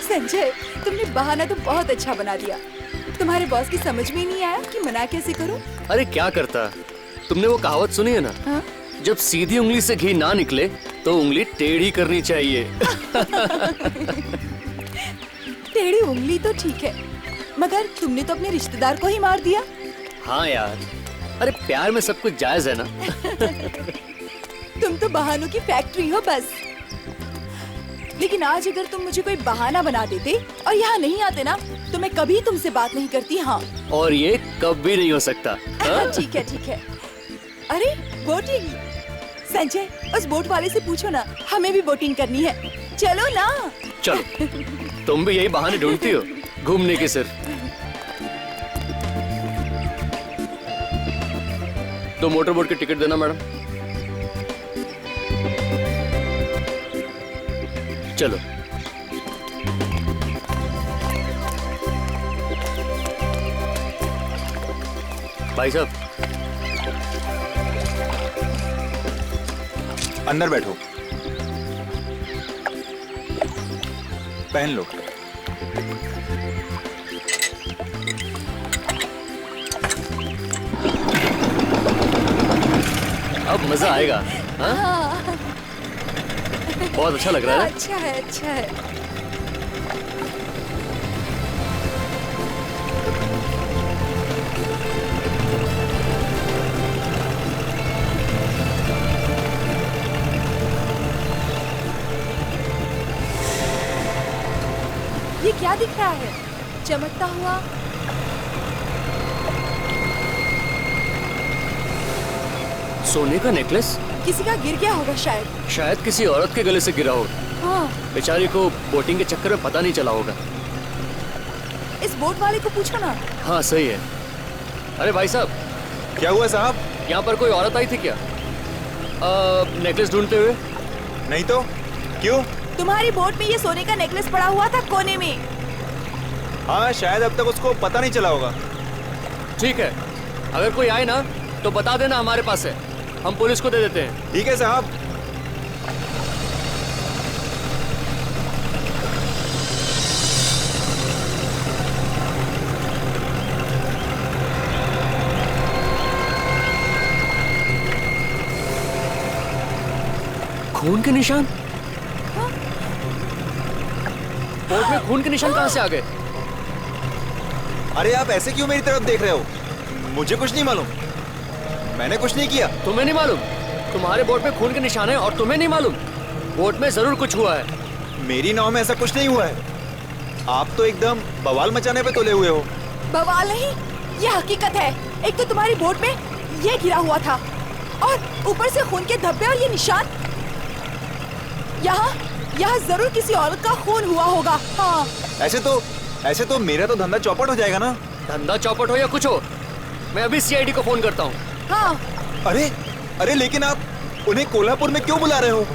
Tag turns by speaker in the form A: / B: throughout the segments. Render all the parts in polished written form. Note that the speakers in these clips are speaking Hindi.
A: संजय, तुमने बहाना तो बहुत अच्छा बना दिया। तुम्हारे बॉस की समझ में ही नहीं आया कि मना कैसे करूं।
B: अरे क्या करता, तुमने वो कहावत सुनी है ना?
A: हाँ?
B: जब सीधी उंगली से घी ना निकले तो उंगली टेढ़ी करनी चाहिए।
A: टेढ़ी उंगली तो ठीक है, मगर तुमने तो अपने रिश्तेदार को ही मार दिया।
B: हाँ यार, अरे प्यार में सब कुछ जायज है ना।
A: तुम तो बहानों की फैक्ट्री हो बस। लेकिन आज अगर तुम मुझे कोई बहाना बना देते और यहाँ नहीं आते ना, तो मैं कभी तुमसे बात नहीं करती। हाँ, और
B: ये कभी नहीं हो सकता।
A: ठीक है ठीक है। अरे बोटिंग, संजय उस बोट वाले से पूछो ना, हमें भी बोटिंग करनी है। चलो ना।
B: चलो, तुम भी यही बहाने ढूंढती हो घूमने की सिर्फ। तो मोटर बोट की टिकट देना मैडम। चलो। भाई साहब,
C: अंदर बैठो, पहन लो।
B: अब मजा आएगा। हाँ? बहुत अच्छा लग रहा है।
A: अच्छा है, अच्छा है। ये क्या दिख रहा है चमकता हुआ?
B: सोने का नेकलेस
A: किसी का गिर गया होगा शायद।
B: शायद किसी औरत के गले से गिरा हो।
A: हाँ।
B: बेचारी को बोटिंग के चक्कर में पता नहीं चला होगा।
A: इस बोट वाले को पूछो ना।
B: हाँ सही है। अरे भाई साहब,
C: क्या हुआ साहब?
B: यहाँ पर कोई औरत आई थी क्या नेकलेस ढूंढते हुए?
C: नहीं तो क्यों?
A: तुम्हारी बोट में ये सोने का नेकलेस पड़ा हुआ था कोने में।
C: हाँ, शायद अब तक उसको पता नहीं चला होगा।
B: ठीक है, अगर कोई आए ना तो बता देना, हमारे पास है, हम पुलिस को दे देते हैं।
C: ठीक है साहब।
B: खून के निशान? बोट में खून के निशान कहाँ से आ गए?
C: अरे आप ऐसे क्यों मेरी तरफ देख रहे हो? मुझे कुछ नहीं मालूम, मैंने कुछ नहीं किया।
B: तुम्हें नहीं मालूम? तुम्हारे बोट में खून के निशान है और तुम्हें नहीं मालूम? बोट में जरूर कुछ हुआ है।
C: मेरी नाव में ऐसा कुछ नहीं हुआ है। आप तो एकदम बवाल मचाने पे तुले हुए हो।
A: बवाल नहीं, ये हकीकत है। एक तो तुम्हारी बोट में ये गिरा हुआ था और ऊपर से खून के धब्बे और ये निशान। यहाँ जरूर किसी औरत का खून हुआ होगा। हाँ।
C: ऐसे तो मेरा तो धंधा चौपट हो जाएगा ना।
B: धंधा चौपट हो या कुछ हो, मैं अभी सीआईडी को फोन करता हूँ।
A: हाँ।
C: अरे लेकिन आप उन्हें कोल्हापुर में क्यों बुला रहे हो?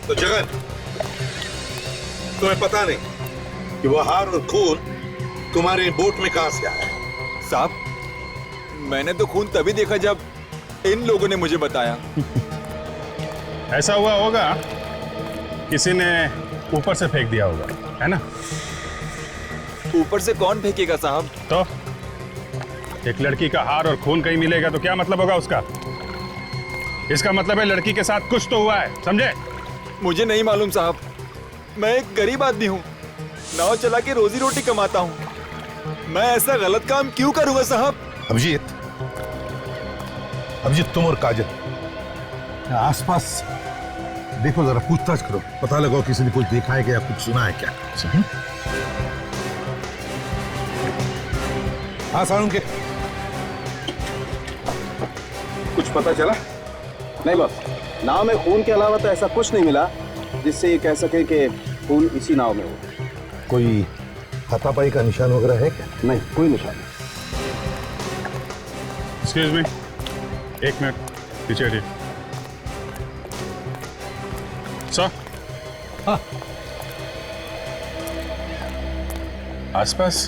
D: तो जगन, तुम्हें पता नहीं कि वो हार और खून तुम्हारे बोट में कहां से आया?
C: साहब, मैंने तो खून तभी देखा जब इन लोगों ने मुझे बताया।
E: ऐसा हुआ होगा, किसी ने ऊपर से फेंक दिया होगा, है ना?
C: ऊपर से कौन फेंकेगा साहब?
E: तो एक लड़की का हार और खून कहीं मिलेगा तो क्या मतलब होगा उसका? इसका मतलब है लड़की के साथ कुछ तो हुआ है, समझे?
C: मुझे नहीं मालूम साहब, मैं एक गरीब आदमी हूँ, नाव चला के रोजी रोटी कमाता हूँ। मैं ऐसा गलत काम क्यों करूँगा साहब?
F: अभिजीत, तुम और काजल आसपास देखो, जरा पूछताछ करो, पता लगाओ किसी ने कुछ देखा है क्या, कुछ सुना है क्या। हाँ सारुण के
G: कुछ पता चला? नहीं बस, नाव में खून के अलावा तो ऐसा कुछ नहीं मिला जिससे ये कह सके कि खून इसी नाव में हो।
F: कोई हाथापाई का निशान वगैरह है क्या?
G: नहीं, कोई निशान नहीं।
E: एक्सक्यूज मी, एक मिनट पीछे हटिए। सर, आसपास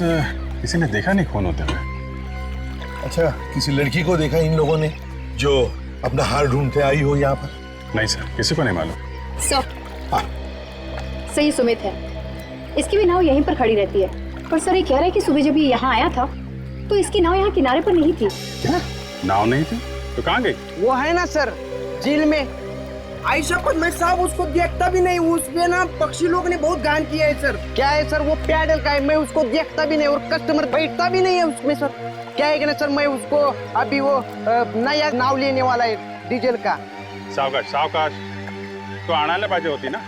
E: किसी ने देखा नहीं खून होते हुए?
F: अच्छा, किसी लड़की को देखा इन लोगों ने जो अपना हार ढूंढते आई हो यहाँ पर?
E: नहीं सर, किसी को नहीं मालूम।
H: सर,
F: हाँ।
H: सही सुमित है, इसकी भी नाव यहीं पर खड़ी रहती है। पर सर ये कह रहे हैं कि सुबह जब ये यहाँ आया था तो इसकी नाव यहाँ किनारे पर नहीं थी।
F: क्या?
E: नाव नहीं थी तो कहाँ गई?
I: वो है ना सर, झील में। आई शपथ मैं साहब उसको देखता भी नहीं, उसमें ना पक्षी लोग ने बहुत गान किया है सर। क्या है सर, वो पैडल का है, मैं उसको देखता भी नहीं और कस्टमर बैठता भी नहीं है उसमें सर। क्या है कि ना सर, मैं उसको अभी वो नया नाव लेने वाला है डीजल का।
E: सावकाश सावकाश, तो आना पाहिजे होती ना,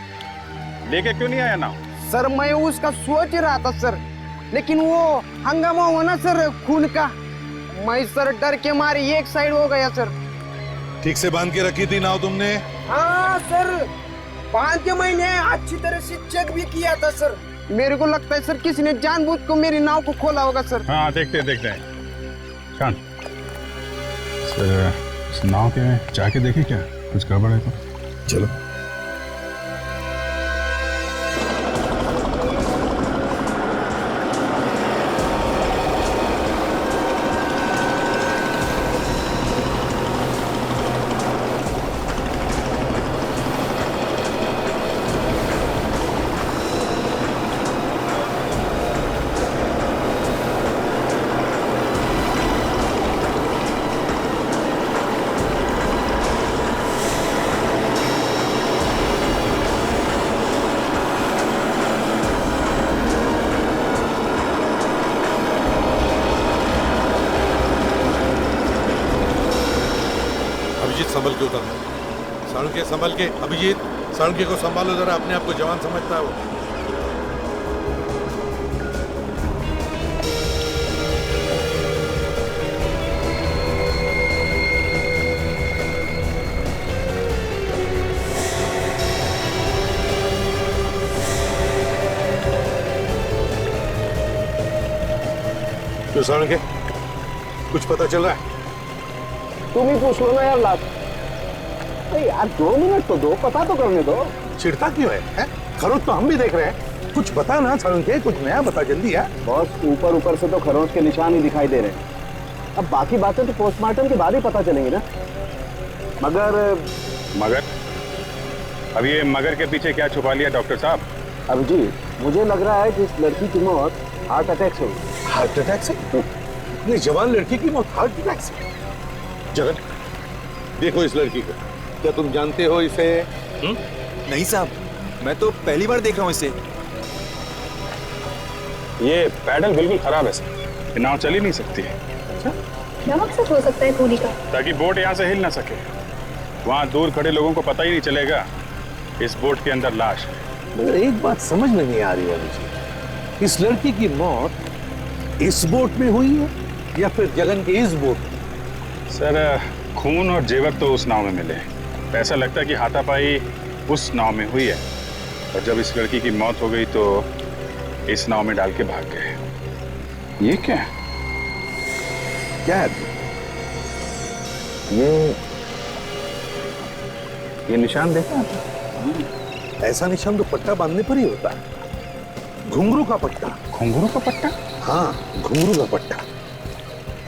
E: लेके क्यों नहीं आया नाव?
I: सर मैं उसका सोच रहा था सर, लेकिन वो हंगामा हुआ ना सर खून का, मैं सर डर के मारे एक साइड हो गया सर।
F: ठीक से बांध के रखी थी नाव तुमने?
I: हाँ सर, 5 महीने अच्छी तरह से चेक भी किया था सर। मेरे को लगता है सर किसी ने जानबूझ को मेरी नाव को खोला होगा सर।
E: हाँ देखते हैं। शांत सर, इस नाव के जाके देखे क्या कुछ गड़बड़ है तो?
F: चलो।
D: अभिजीत संभल के उतर, साळुंके संभल के। अभिजीत, साळुंके को संभालो जरा, अपने आप को जवान समझता है वो। तो साळुंके, कुछ पता चल रहा है?
G: तुम ही पूछ लो ना यार लास्ट। अरे यार 2 मिनट तो दो, पता तो करने दो।
F: चिढ़ता क्यों है? खरोच तो हम भी देख रहे हैं, कुछ बता ना साळुंके, कुछ नया बता जल्दी यार।
G: बॉस ऊपर से तो खरोंच के निशान ही दिखाई दे रहे हैं। अब बाकी बातें तो पोस्टमार्टम के बाद ही पता चलेंगी ना।
E: मगर अब ये मगर के पीछे क्या छुपा लिया डॉक्टर साहब?
G: अभिजीत, मुझे लग रहा है कि इस लड़की की मौत हार्ट अटैक से हुई।
F: हार्ट अटैक से? इतनी जवान लड़की की मौत हार्ट अटैक से?
D: जगन, देखो इस लड़की को, क्या तुम जानते हो इसे?
C: नहीं साहब, मैं तो पहली बार देख रहा हूँ इसे।
E: ये पैडल बिल्कुल खराब है सर, ये नाव चल ही नहीं सकती है।
H: क्या मकसद हो सकता है खूनी का? ताकि
E: बोट यहाँ से हिल ना सके, वहाँ दूर खड़े लोगों को पता ही नहीं चलेगा इस बोट के अंदर लाश है।
F: मगर एक बात समझ में नहीं आ रही है मुझे, इस लड़की की मौत इस बोट में हुई है या फिर जगन के इस बोट में?
E: सर खून और जेवर तो उस नाव में मिले, ऐसा लगता है कि हाथापाई उस नाव में हुई है, और जब इस लड़की की मौत हो गई तो इस नाव में डाल के भाग गए। ये क्या है?
F: क्या है ये निशान देखा? ऐसा निशान तो पट्टा बांधने पर ही होता है, घुंघरू का पट्टा।
E: घुंघरू का पट्टा?
F: हाँ, घुंघरू का पट्टा।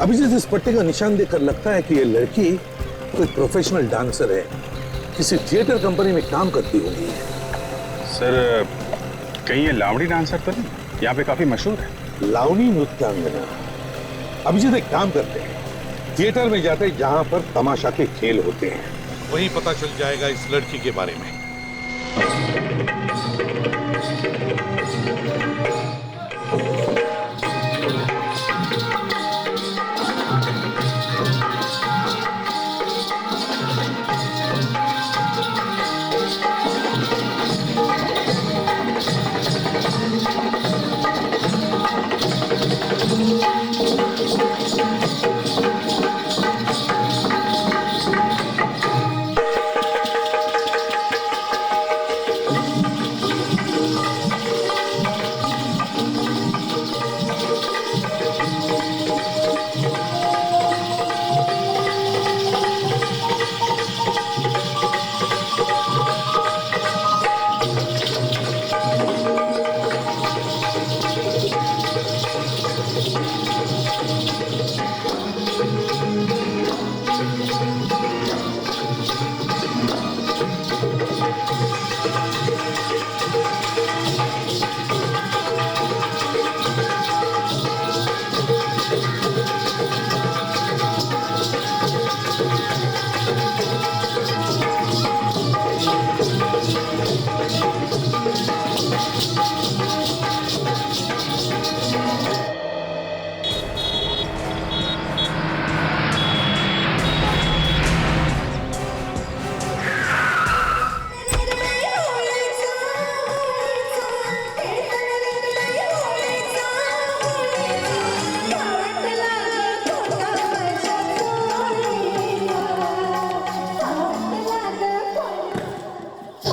F: अभी जिस इस पट्टे का निशान देखकर लगता है कि ये लड़की कोई प्रोफेशनल डांसर है, किसी थिएटर कंपनी में काम करती होगी।
E: सर कहीं ये लावड़ी डांसर तो नहीं? यहाँ पे काफी मशहूर है।
F: लावणी नृत्यांगना। अभी जिस एक काम करते हैं, थिएटर में जाते हैं जहां पर तमाशा के खेल होते हैं,
D: वहीं पता चल जाएगा इस लड़की के बारे में।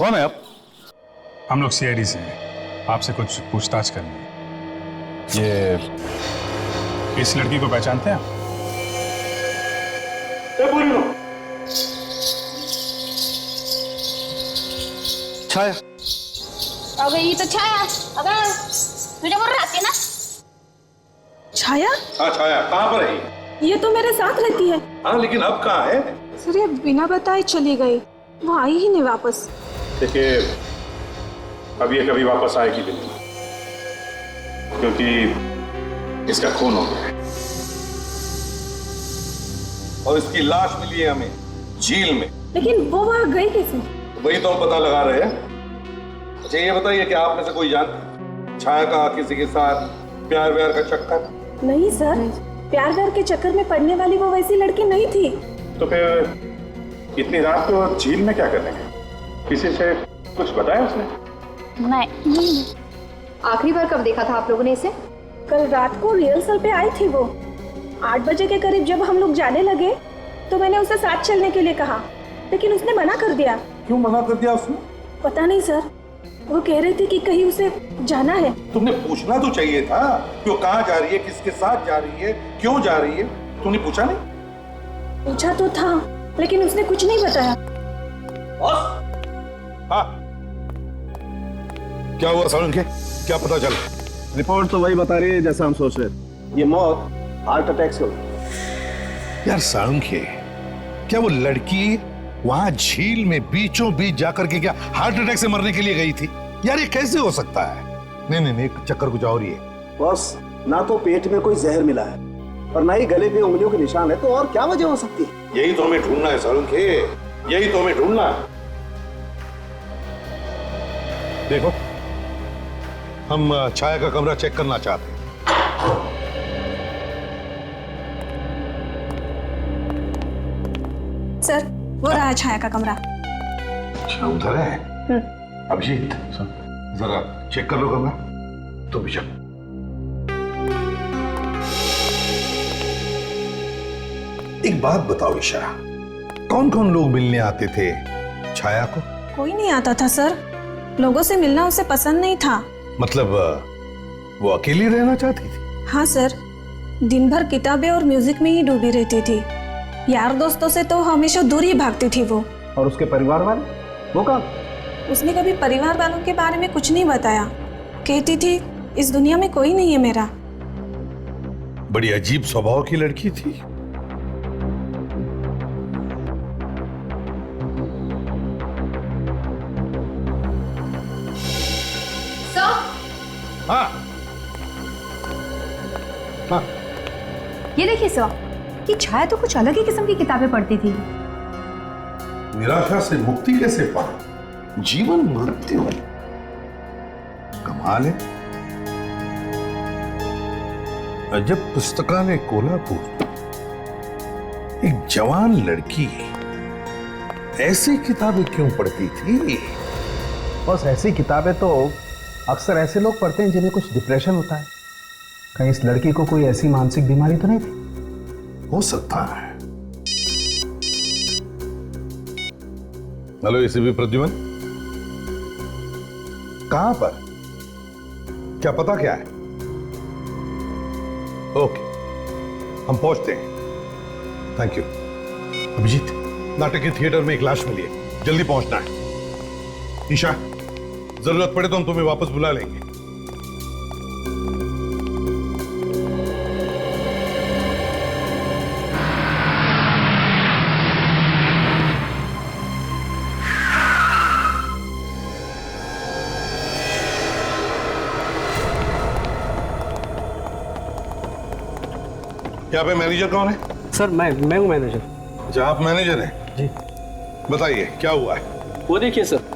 C: कौन है आप?
E: हम लोग सीआईडी से हैं, आपसे कुछ पूछताछ करनी है। ये इस लड़की को पहचानते हैं आप?
C: छाया।
J: अगं ही तर छाया. अगं तुझ्याबरोबर राहते ना.
A: छाया?
F: हाँ छाया, कहाँ पर है?
A: ये तो मेरे साथ रहती है।
F: हाँ लेकिन अब कहाँ है?
A: सर ये बिना बताए चली गई, वो आई ही नहीं वापस।
E: देखिए, अब ये कभी वापस आएगी भी नहीं, क्योंकि इसका खून हो गया है।
F: और इसकी लाश मिली है हमें झील में।
A: लेकिन वो वहाँ गई कैसे?
F: वही तो हम पता लगा रहे हैं। अच्छा ये बताइए कि आप में से कोई जानता छाया का किसी के साथ प्यार व्यार का चक्कर?
A: नहीं सर, प्यार व्यार के चक्कर में पड़ने वाली वो वैसी लड़की नहीं थी।
E: तो फिर इतनी रात को झील में क्या करने गए? किसी से कुछ बताया उसने?
J: नहीं.
H: आखिरी बार कब देखा था आप लोगों ने इसे?
A: कल रात को रिहर्सल पे आई थी वो। 8 बजे के करीब जब हम लोग जाने लगे तो मैंने उसे साथ चलने के लिए कहा, लेकिन उसने मना कर दिया।
F: क्यों मना कर दिया उसने?
A: पता नहीं सर, वो कह रही थी कि कहीं उसे जाना है।
F: तुमने पूछना तो चाहिए था कि वो कहाँ जा रही है, किसके साथ जा रही है, क्यों जा रही है? तुमने पूछा नहीं?
A: पूछा तो था, लेकिन उसने कुछ नहीं बताया।
F: हाँ क्या हुआ सालुंखे, क्या पता चला?
G: रिपोर्ट तो वही बता रही है जैसा हम सोच रहे थे। ये मौत हार्ट अटैक से हुई।
F: यार सालुंखे, क्या वो लड़की वहां झील में बीचों बीच जाकर के क्या हार्ट अटैक से मरने के लिए गई थी? यार ये कैसे हो सकता है? नहीं चक्कर कुछ और ही है।
G: बॉस, ना तो पेट में कोई जहर मिला है और ना ही गले पे उंगलियों के निशान है, तो और क्या वजह हो सकती है?
F: यही तो हमें ढूंढना है सालुंखे, यही तो हमें ढूंढना है। देखो, हम छाया का कमरा चेक करना चाहते हैं।
A: सर वो रहा छाया का कमरा।
F: अच्छा उधर है। अभिजीत जरा चेक कर लो कमरा। तो भी चल। एक बात बताओ ईशा, कौन कौन लोग मिलने आते थे छाया को?
A: कोई नहीं आता था सर, लोगों से मिलना उसे पसंद नहीं था।
F: मतलब वो अकेली रहना चाहती थी?
A: हाँ सर, दिन भर किताबें और म्यूजिक में ही डूबी रहती थी। यार दोस्तों से तो हमेशा दूर ही भागती थी वो।
G: और उसके परिवार वाले, वो कहाँ?
A: उसने कभी परिवार वालों के बारे में कुछ नहीं बताया। कहती थी इस दुनिया में कोई नहीं है मेरा।
F: बड़ी अजीब स्वभाव की लड़की थी। हाँ हाँ,
H: ये देखिए सर, कि छाया तो कुछ अलग ही किस्म की किताबें पढ़ती थी।
F: निराशा से मुक्ति कैसे पाए? जीवन मृत्यु, कमाल है। अजब पुस्तकालय कोल्हापुर, एक जवान लड़की ऐसी किताबें क्यों पढ़ती थी?
G: बस ऐसी किताबें तो अक्सर ऐसे लोग पढ़ते हैं जिन्हें कुछ डिप्रेशन होता है। कहीं इस लड़की को कोई ऐसी मानसिक बीमारी तो नहीं थी?
F: हो सकता है। हेलो एसीपी प्रद्युमन, कहां पर? क्या पता क्या है? ओके, हम पहुंचते हैं। Thank you. अभिजीत, नाटक के थिएटर में एक लाश मिली है, जल्दी पहुंचना है। ईशा, जरूरत पड़े तो हम तुम्हें वापस बुला लेंगे। यहाँ पे मैनेजर कौन है?
I: सर मैं हूँ मैनेजर।
F: अच्छा, आप मैनेजर हैं?
I: जी।
F: बताइए क्या हुआ है?
I: वो देखिए सर।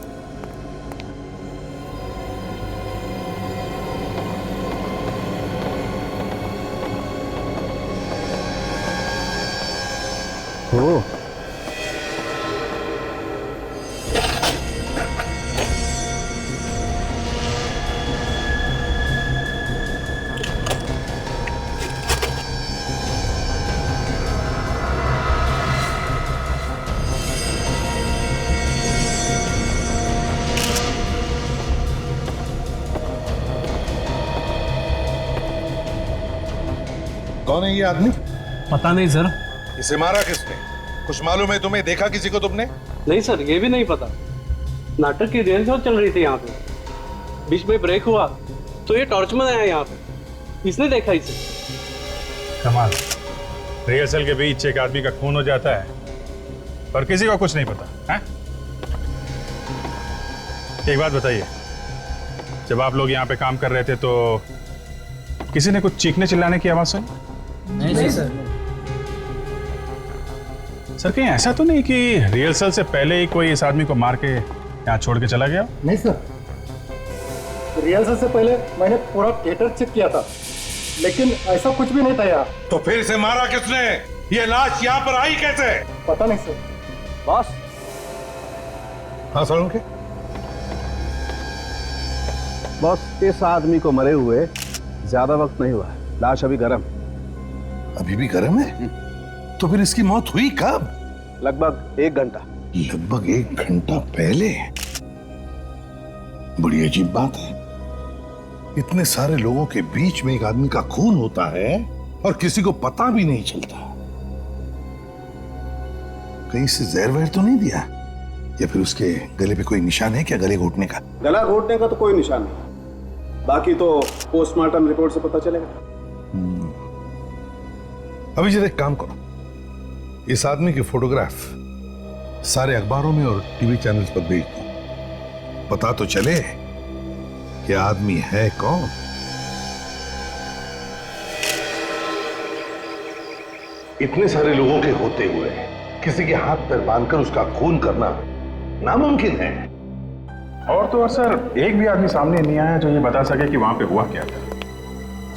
G: ओ,
F: कौन है ये आदमी?
K: पता नहीं सर।
F: इसे मारा किसने? कुछ मालूम है तुम्हें? देखा किसी को तुमने?
K: नहीं सर, ये भी नहीं पता। नाटक की रिहर्सल चल रही थी यहाँ पे, बीच में ब्रेक हुआ तो ये टॉर्चमैन आया यहाँ पे, इसने देखा इसे।
E: कमाल, रिहर्सल के बीच एक आदमी का खून हो जाता है और किसी को कुछ नहीं पता है? एक बात बताइए, जब आप लोग यहाँ पे काम कर रहे थे तो किसी ने कुछ चीखने चिल्लाने की आवाज सुनी?
K: नहीं सर।
E: सर कहीं ऐसा तो नहीं कि रिहर्सल से पहले ही कोई इस आदमी को मार के यहाँ छोड़ के चला गया?
L: नहीं सर, रिहर्सल से पहले मैंने पूरा थिएटर चेक किया था, लेकिन ऐसा कुछ भी नहीं था यार।
F: तो फिर इसे मारा किसने? ये लाश यहाँ पर आई कैसे?
L: पता नहीं सर।
K: बॉस।
F: हाँ सालुंखे?
G: बॉस, इस आदमी को मरे हुए ज्यादा वक्त नहीं हुआ है, लाश अभी गर्म।
F: अभी भी गर्म है? तो फिर इसकी मौत हुई कब?
G: लगभग 1 घंटा।
F: लगभग 1 घंटा पहले? बड़ी अजीब बात है, इतने सारे लोगों के बीच में एक आदमी का खून होता है और किसी को पता भी नहीं चलता। कहीं से जहर वहर तो नहीं दिया? या फिर उसके गले पे कोई निशान है क्या, गले घोटने का?
G: गला घोटने का तो कोई निशान नहीं, बाकी तो पोस्टमार्टम रिपोर्ट से पता चलेगा।
F: अभी जरा एक काम करो, इस आदमी की फोटोग्राफ सारे अखबारों में और टीवी चैनल्स पर भेज दो, पता तो चले कि आदमी है कौन। इतने सारे लोगों के होते हुए किसी के हाथ पैर बांधकर उसका खून करना नामुमकिन है।
E: और तो और सर, एक भी आदमी सामने नहीं आया जो ये बता सके कि वहां पे हुआ क्या था।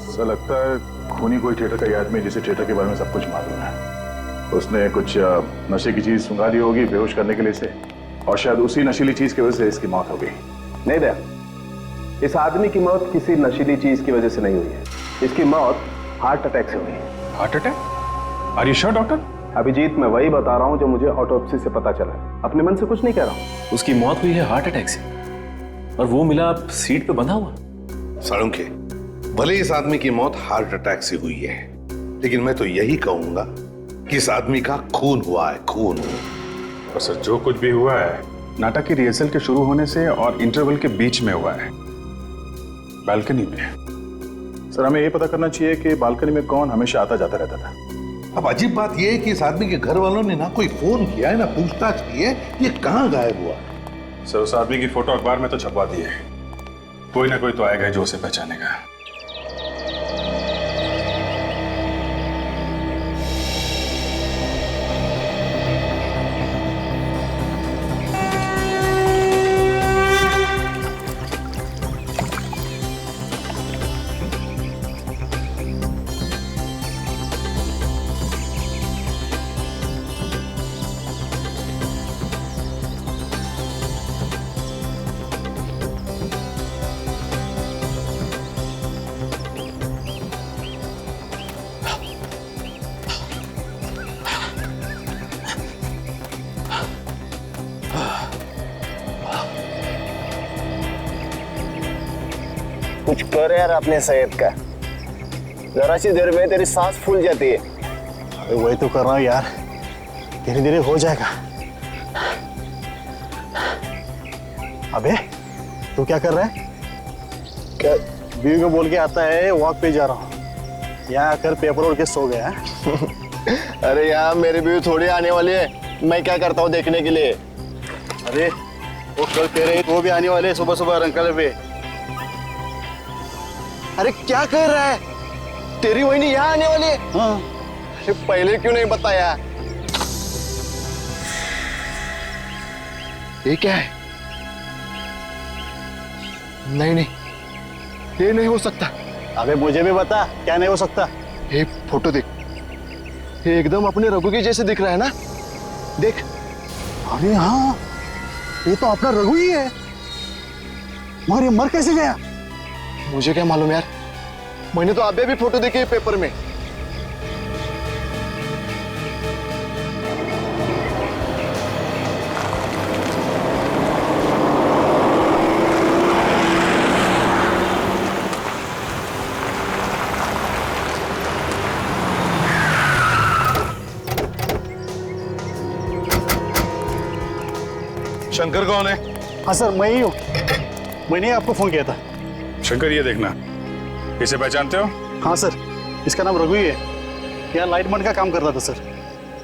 E: सर लगता है खूनी कोई थिएटर का आदमी जिसे थिएटर के बारे में सब कुछ मालूम है। उसने कुछ नशे की चीज सुंघा दी होगी बेहोश करने के लिए से, और शायद उसी नशीली चीज की वजह से इसकी मौत हो गई।
G: नहीं दया, इस आदमी की मौत किसी नशीली चीज की वजह से नहीं हुई है, इसकी मौत हार्ट अटैक से हुई है।
E: Heart attack? Are you sure doctor?
G: Abhijeet, मैं वही बता रहा हूं जो मुझे ऑटोप्सी से पता चला, अपने मन से कुछ नहीं कह रहा हूं।
M: उसकी मौत हुई है हार्ट अटैक से, और वो मिला सीट पे बंधा हुआ।
F: सालुंखे, भले इस आदमी की मौत हार्ट अटैक से हुई है, लेकिन मैं तो यही कहूंगा कि इस आदमी का खून हुआ है, खून।
E: और सर जो कुछ भी हुआ है नाटक की रिहर्सल के शुरू होने से और इंटरवल के बीच में हुआ है, बालकनी में। सर हमें ये पता करना चाहिए कि बालकनी में कौन हमेशा आता जाता रहता था।
F: अब अजीब बात यह है कि इस आदमी के घर वालों ने ना कोई फोन किया है ना पूछताछ की है, ये कहां गायब हुआ?
E: सर उस आदमी की फोटो अखबार में तो छपवा दी है, कोई ना कोई तो आएगा जो उसे पहचानेगा।
I: कुछ कर यार अपने सेहत का, जरा सी देर में तेरी सांस फूल जाती है।
L: अरे वही तो कर रहा हूँ यार, धीरे धीरे हो जाएगा। अबे तू क्या कर रहा है? क्या बीवी को बोल के आता है वॉक पे जा रहा हूँ, यहाँ आकर पेपर ओढ़ के सो गया।
I: अरे यार मेरी बीवी थोड़ी आने वाली है, मैं क्या करता हूँ देखने के लिए।
L: अरे वो कल कह रहे वो भी आने वाले हैं सुबह सुबह रंगकल पे।
I: अरे क्या कर रहा है, तेरी वही यहाँ आने वाली है?
L: हाँ।
I: अरे पहले क्यों नहीं बताया? ये क्या है? नहीं नहीं, ये नहीं हो सकता।
L: अबे मुझे भी बता, क्या नहीं हो सकता?
I: ये फोटो देख, ये एकदम अपने रघु के जैसे दिख रहा है ना, देख।
L: अरे हाँ, ये तो अपना रघु ही है, मगर ये मर कैसे गया?
I: मुझे क्या मालूम यार, मैंने तो अभी भी फोटो देखी है पेपर में।
F: शंकर कौन है?
L: हाँ सर, मैं ही हूँ। मैंने आपको फोन किया था।
E: शंकर, ये देखना, इसे पहचानते हो?
L: हाँ सर, इसका नाम रघु ही है। यहाँ लाइटमैन का काम करता था सर।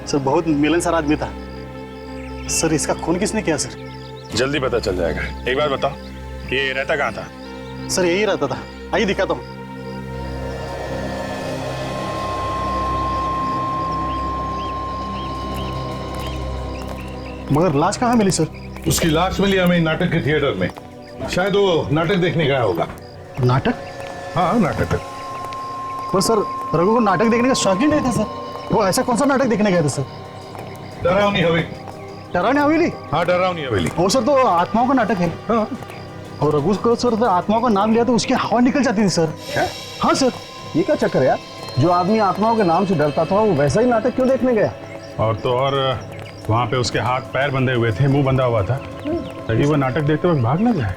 L: सर बहुत मिलनसार आदमी था। सर इसका खून किसने किया सर?
E: जल्दी पता चल जाएगा। एक बार बताओ, ये रहता कहाँ था?
L: सर यही रहता था। आइए दिखाता हूँ। मगर लाश कहाँ मिली सर?
F: उसकी लाश मिली हमें नाटक के थिएटर में। शायद वो नाटक देखने गया होगा।
L: नाटक?
F: हाँ, नाटक।
L: पर सर रघु को नाटक देखने का शौकीन नहीं था सर। वो ऐसा कौन सा नाटक देखने गए थे सर?
F: डरावनी हवेली।
L: डरावनी हवेली?
F: हाँ, डरावनी हवेली।
L: वो सर तो आत्माओं का नाटक है। हाँ। और रघु को सर तो आत्माओं का नाम लिया तो उसकी हवा निकल जाती थी सर।
F: क्या?
L: हाँ सर।
G: ये क्या चक्कर है यार? जो आदमी आत्माओं के नाम से डरता था वो वैसा ही नाटक क्यों देखने गया?
E: और तो और वहाँ पे उसके हाथ पैर बंधे हुए थे, मुंह बंधा हुआ था, ताकि वो नाटक देखते वक्त भाग ना जाए।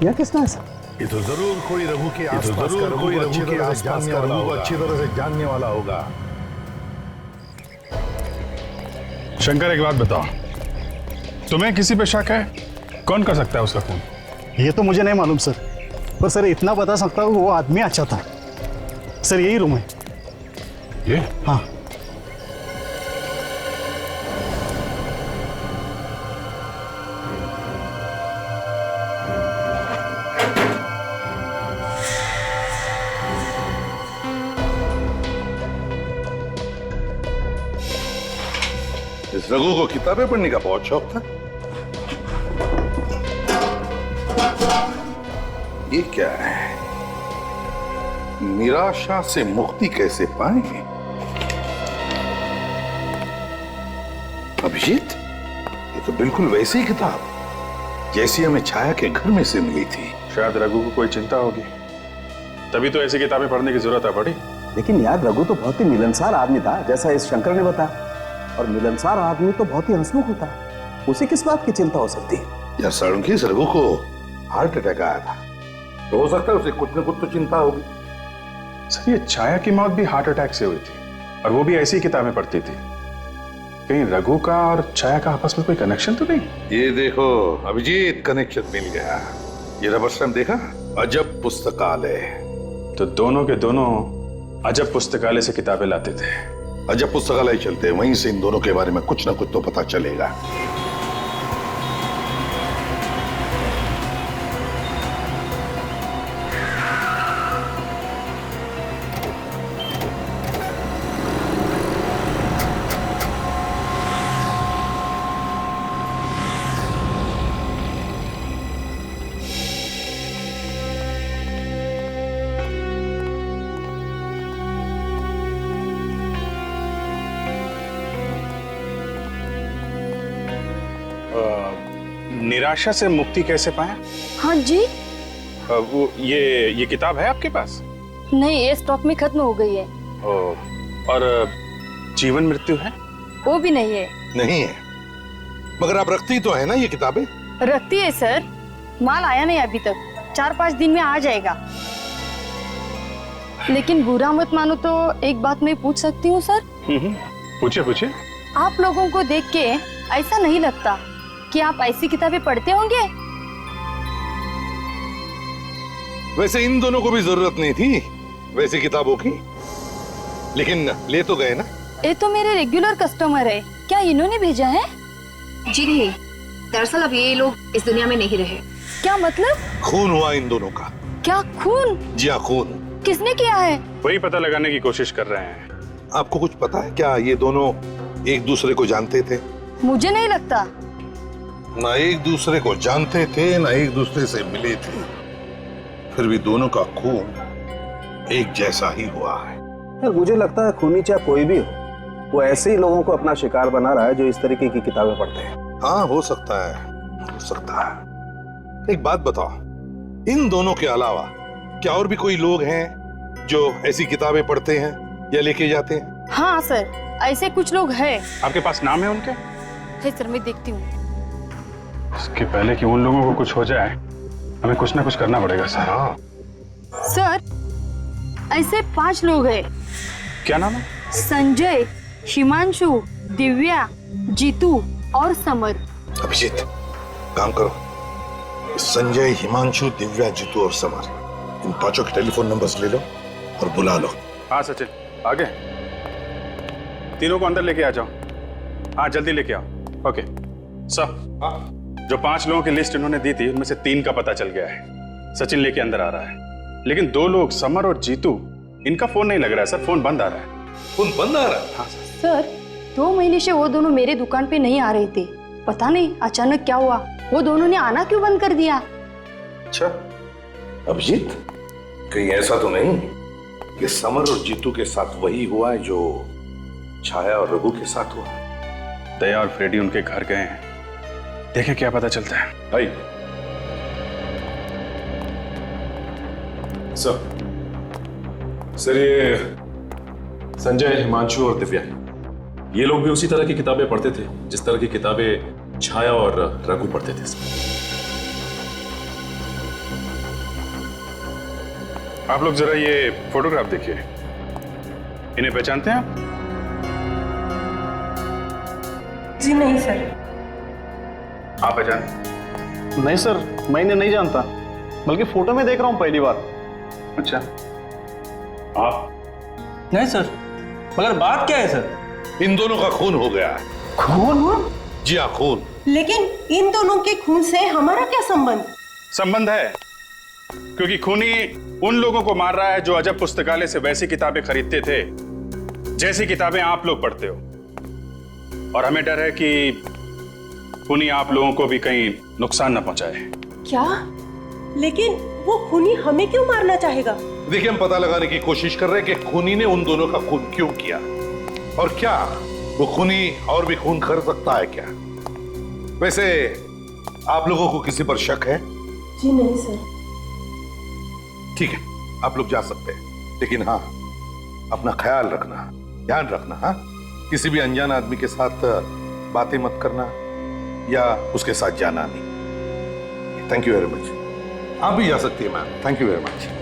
G: यह किसने ऐसा?
F: ये तो जरूर कोई रघु के आसपास का, कोई अच्छी तरह से जानने वाला होगा।
E: शंकर, एक बात बताओ, तुम्हें किसी पे शक है? कौन कर सकता है उसका खून?
L: ये तो मुझे नहीं मालूम सर, पर सर इतना बता सकता हूँ वो आदमी अच्छा था सर। यही रूम है।
E: ये?
L: हाँ।
F: इस रघु को किताबें पढ़ने का बहुत शौक था। ये क्या है? निराशा से मुक्ति कैसे पाएंगे? अभिजीत, ये तो बिल्कुल वैसी किताब जैसी हमें छाया के घर में से मिली थी।
E: शायद रघु को कोई चिंता होगी, तभी तो ऐसी किताबें पढ़ने की जरूरत पड़ी।
G: लेकिन यार रघु तो बहुत ही मिलनसार आदमी था, जैसा इस शंकर ने बताया। और मिलनसार आदमी तो बहुत ही हंसमुख होता है। उसे किस बात की चिंता हो सकती है?
F: यार साळुंकी, इस रघु को हार्ट अटैक आया था, तो हो सकता है उसे कुछ न कुछ तो चिंता होगी।
E: सर, ये छाया की मौत भी हार्ट अटैक से हुई थी, और वो भी ऐसी किताबें पढ़ती थी। कहीं रघु का और छाया का आपस में कोई कनेक्शन तो नहीं?
F: ये देखो अभिजीत, कनेक्शन मिल गया। ये रबर स्टैम्प देखा? अजब पुस्तकालय।
E: तो दोनों के दोनों अजब पुस्तकालय से किताबें लाते थे।
F: अजब पुस्तकालय चलते हैं, वहीं से इन दोनों के बारे में कुछ ना कुछ तो पता चलेगा।
E: निराशा से मुक्ति कैसे पाए?
J: हाँ जी।
E: वो ये किताब है आपके पास?
J: नहीं, ये स्टॉक में खत्म हो गई है।
E: और जीवन मृत्यु है?
J: वो भी नहीं है।
F: नहीं है, मगर आप रखती तो है ना ये किताबें?
J: रखती है सर, माल आया नहीं अभी तक, 4-5 दिन में आ जाएगा। लेकिन बुरा मत मानो तो एक बात मैं पूछ सकती हूँ सर?
E: पूछिए पूछिए।
J: आप लोगों को देख के ऐसा नहीं लगता कि आप ऐसी किताबें पढ़ते होंगे?
F: वैसे इन दोनों को भी जरूरत नहीं थी वैसी किताबों की, लेकिन ले तो गए ना।
J: ये तो मेरे रेगुलर कस्टमर है, क्या इन्होंने भेजा है?
H: जी नहीं, दरअसल अब ये लोग इस दुनिया में नहीं रहे।
J: क्या मतलब?
F: खून हुआ इन दोनों का।
J: क्या खून?
F: जी हाँ, खून।
J: किसने किया है?
E: वही पता लगाने की कोशिश कर रहे हैं।
F: आपको कुछ पता है क्या, ये दोनों एक दूसरे को जानते थे?
J: मुझे नहीं लगता।
F: ना एक दूसरे को जानते थे, ना एक दूसरे से मिले थे, फिर भी दोनों का खून एक जैसा ही हुआ है।
G: यार मुझे लगता है खूनी चाहे कोई भी हो, वो ऐसे ही लोगों को अपना शिकार बना रहा है जो इस तरीके की किताबें पढ़ते हैं।
F: हाँ, हो सकता है, हो सकता है। एक बात बताओ, इन दोनों के अलावा क्या और भी कोई लोग हैं जो ऐसी किताबें पढ़ते हैं या लेके जाते हैं?
J: हाँ सर, ऐसे कुछ लोग हैं।
E: आपके पास नाम है उनके?
J: है सर, मैं देखती हूँ।
E: इसके पहले कि उन लोगों को कुछ हो जाए, हमें कुछ ना कुछ करना पड़ेगा सर।
F: हाँ
J: सर, ऐसे 5 लोग हैं।
E: क्या नाम है?
J: संजय, हिमांशु, दिव्या, जीतू और समर।
F: अभिजीत,
D: काम करो, संजय, हिमांशु, दिव्या, जीतू और समर, इन पांचों के टेलीफोन नंबर्स ले लो और बुला लो।
E: हाँ सचिन, आगे तीनों को अंदर लेके आ जाओ। हाँ जल्दी लेके आओ। ओके सर, जो 5 लोगों की लिस्ट इन्होंने दी थी उनमें से 3 का पता चल गया है। सचिन लेके अंदर आ रहा है, लेकिन 2 लोग समर और जीतू, इनका फोन नहीं लग रहा है सर। फोन बंद आ रहा है।
D: फोन बंद आ रहा है?
E: हाँ सर।
H: सर 2 महीने से वो दोनों मेरे दुकान पे नहीं आ रहे थे। पता नहीं अचानक क्या हुआ, वो दोनों ने आना क्यों बंद कर दिया।
D: अच्छा अभिजीत, कहीं ऐसा तो नहीं कि समर और जीतू के साथ वही हुआ है जो छाया और रघु के साथ हुआ?
E: दया और फ्रेडी उनके घर गए हैं, देखें क्या पता चलता है।
D: भाई
M: सर ये संजय, हिमांशु और दिव्या, ये लोग भी उसी तरह की किताबें पढ़ते थे जिस तरह की किताबें छाया और रघु पढ़ते थे।
E: आप लोग जरा ये फोटोग्राफ देखिए, इन्हें पहचानते हैं आप?
I: जी नहीं सर।
E: आप पहचानते?
L: नहीं सर, मैं इन्हें नहीं जानता, बल्कि फोटो में देख रहा हूँ पहली बार।
E: अच्छा, आप?
K: नहीं सर, मगर बात क्या है सर?
D: इन दोनों का खून हो गया है।
I: खून?
D: जी हाँ, खून।
I: लेकिन इन दोनों के खून से हमारा क्या संबंध?
E: संबंध है, क्योंकि खूनी उन लोगों को मार रहा है जो अजब पुस्तकालय से वैसी किताबें खरीदते थे जैसी किताबें आप लोग पढ़ते हो। और हमें डर है कि खूनी आप लोगों को भी कहीं नुकसान न पहुंचाए।
I: क्या? लेकिन वो खूनी हमें क्यों मारना चाहेगा?
D: देखिए, हम पता लगाने की कोशिश कर रहे हैं कि खूनी ने उन दोनों का खून क्यों किया, और क्या वो खूनी और भी खून कर सकता है क्या? वैसे आप लोगों को किसी पर शक है?
I: जी नहीं सर।
D: ठीक है, आप लोग जा सकते हैं, लेकिन हाँ, अपना ख्याल रखना, ध्यान रखना। हाँ, किसी भी अनजान आदमी के साथ बातें मत करना या उसके साथ जाना नहीं। Thank you very much. आप भी जा सकती है ma'am. Thank you very much.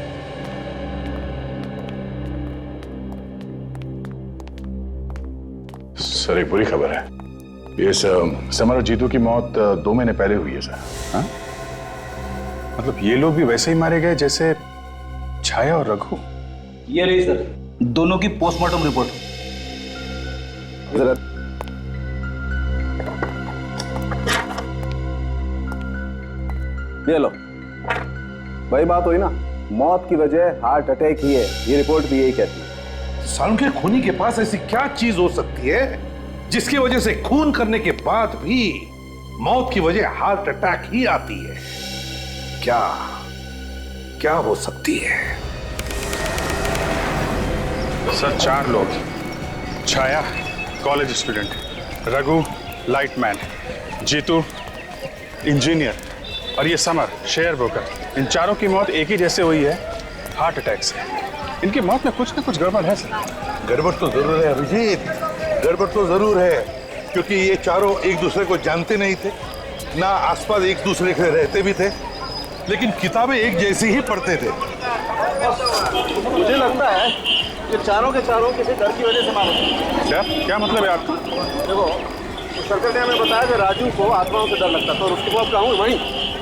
E: Sir एक बुरी खबर है, ये समर और जीतू की मौत 2 महीने पहले हुई है सर। हाँ? मतलब ये लोग भी वैसे ही मारे गए जैसे छाया और रघु।
K: ये रही सर दोनों की पोस्टमार्टम रिपोर्ट।
L: ये लो वही बात हुई ना, मौत की वजह हार्ट अटैक ही है, ये रिपोर्ट भी यही कहती है।
D: सालों के खूनी के पास ऐसी क्या चीज हो सकती है जिसकी वजह से खून करने के बाद भी मौत की वजह हार्ट अटैक ही आती है? क्या क्या हो सकती है?
E: सर 4 लोग, Chhaya college student, Raghu lightman, Jeetu engineer और ये समर शेयर ब्रोकर, इन चारों की मौत एक ही जैसे हुई है, हार्ट अटैक से। इनकी मौत में कुछ ना कुछ गड़बड़ है सर।
D: गड़बड़ तो जरूर है अभिजीत, गड़बड़ तो जरूर है, क्योंकि ये चारों एक दूसरे को जानते नहीं थे, ना आसपास एक दूसरे के रहते भी थे, लेकिन किताबें एक जैसी ही पढ़ते थे।
L: मुझे लगता है ये चारों के चारों किसी डर की वजह से मारे।
E: क्या मतलब है आपका?
L: देखो, सर्कल ने हमें बताया कि राजू को आत्माओं से डर लगता था और उसके बाद कहूँ वहीं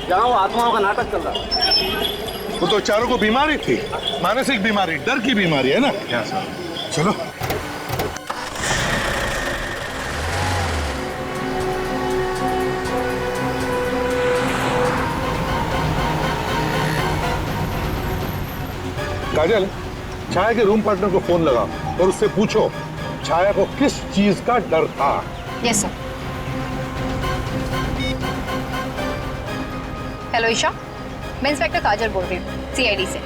L: जहाँ वो आत्माओं का नाटक चल रहा है।
D: वो तो चारों को बीमारी थी, मानसिक बीमारी, डर की बीमारी है ना।
E: क्या सर?
D: चलो काजल, छाया के रूम पार्टनर को फोन लगा और उससे पूछो छाया को किस चीज का डर था।
H: Yes sir. हेलो ईशा, मैं इंस्पेक्टर काजल बोल रही हूँ सीआईडी से।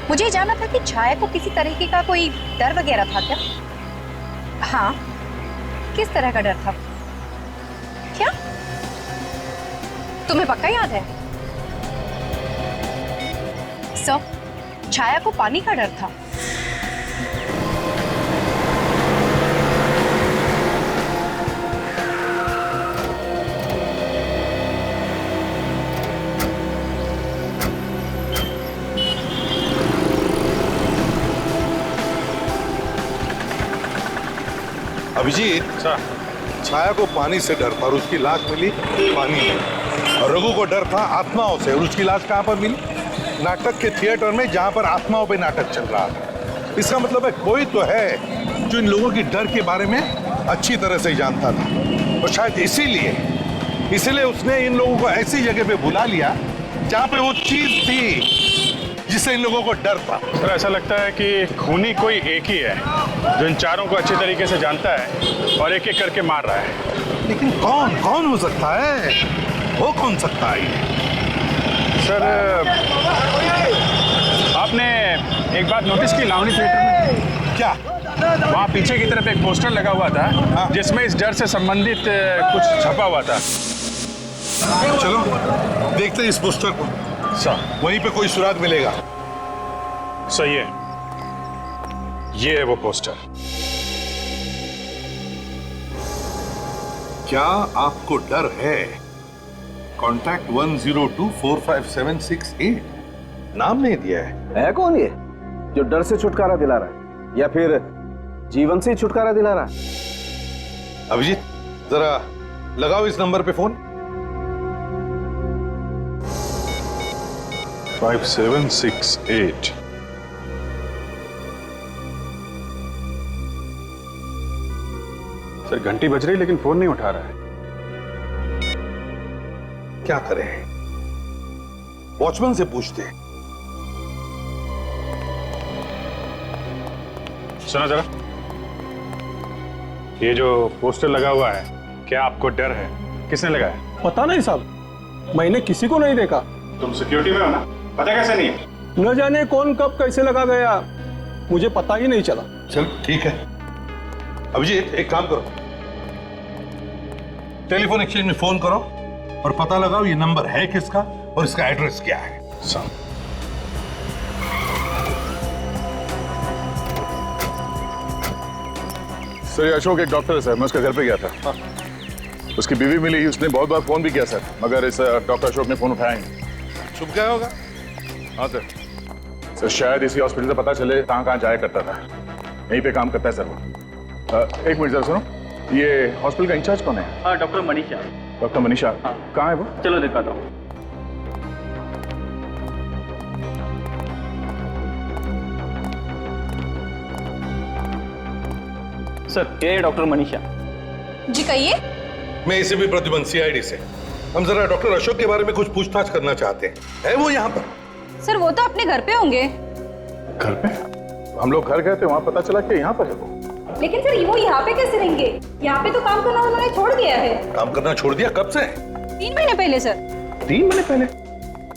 H: मुझे जानना था कि छाया को किसी तरीके का कोई डर वगैरह था क्या? हाँ, किस तरह का डर था? क्या तुम्हें पक्का याद है? सर, छाया को पानी का डर था।
D: अभिजीत, छाया को पानी से डर था और उसकी लाश मिली पानी में। और रघु को डर था आत्माओं से, और उसकी लाश कहां पर मिली? नाटक के थिएटर में, जहां पर आत्माओं पे नाटक चल रहा था। इसका मतलब है कोई तो है जो इन लोगों की डर के बारे में अच्छी तरह से जानता था, और शायद इसीलिए उसने इन लोगों को ऐसी जगह पे बुला लिया जहां पे वो चीज थी जिससे इन लोगों को डर था।
E: सर ऐसा लगता है कि खूनी कोई एक ही है जो इन चारों को अच्छी तरीके से जानता है और एक एक करके मार रहा है।
D: लेकिन कौन हो सकता है? वो कौन सकता है?
E: सर आपने एक बात नोटिस की लावनी थिएटर में?
D: क्या?
E: वहाँ पीछे की तरफ एक पोस्टर लगा हुआ था जिसमें इस डर से संबंधित कुछ छपा हुआ था।
D: चलो देखते हैं इस पोस्टर को।
E: सर
D: वहीं पे कोई सुराग मिलेगा।
E: सही है, ये है वो पोस्टर।
D: क्या आपको डर है? कॉन्टैक्ट 10245768। नाम नहीं दिया है
G: कौन ये जो डर से छुटकारा दिला रहा है, या फिर जीवन से छुटकारा दिला रहा है?
D: अभिजीत जरा लगाओ इस नंबर पे फोन।
E: 5768। सर घंटी बज रही लेकिन फोन नहीं उठा रहा है।
D: क्या करें? वॉचमैन से पूछते हैं।
E: सुनो जरा, ये जो पोस्टर लगा हुआ है, क्या आपको डर है? किसने लगाया?
K: पता नहीं साहब, मैंने किसी को नहीं देखा।
E: तुम सिक्योरिटी में हो ना, पता कैसे नहीं है?
K: न जाने कौन कब कैसे लगा गया, मुझे पता ही नहीं चला।
D: चल ठीक है अभिजीत, एक काम करो, टेलीफोन एक्सचेंज में फोन करो और पता लगाओ ये नंबर है किसका और इसका एड्रेस क्या है।
N: सर ये अशोक एक डॉक्टर है सर, मैं उसके घर पे गया था। उसकी बीवी मिली, उसने बहुत बार फोन भी किया सर, मगर इस डॉक्टर अशोक ने फोन उठाया नहीं।
D: छुप गया होगा।
N: हाँ सर शायद इसी हॉस्पिटल से पता चले कहाँ जाया करता था। यहीं पे काम करता है सर वो। एक मिनट जरा सुनो, ये हॉस्पिटल का इंचार्ज कौन है?
K: हाँ डॉक्टर मनीषा।
N: डॉक्टर मनीषा?
K: हाँ।
N: कहाँ है वो?
K: चलो दिखाता हूँ। सर ये डॉक्टर मनीषा
H: जी, कहिए।
D: मैं इसे भी प्रतिबंध सीआईडी से। हम जरा डॉक्टर अशोक के बारे में कुछ पूछताछ करना चाहते हैं। है वो यहाँ पर?
H: सर वो तो अपने घर पे होंगे।
N: घर पे? हम लोग घर गए थे, वहाँ पता चला कि यहाँ पर है वो।
H: लेकिन सर वो यहाँ पे कैसे रहेंगे? यहाँ पे तो काम करना उन्होंने छोड़ दिया है।
D: काम करना छोड़ दिया? कब से?
H: 3 महीने पहले सर।
N: 3 महीने पहले?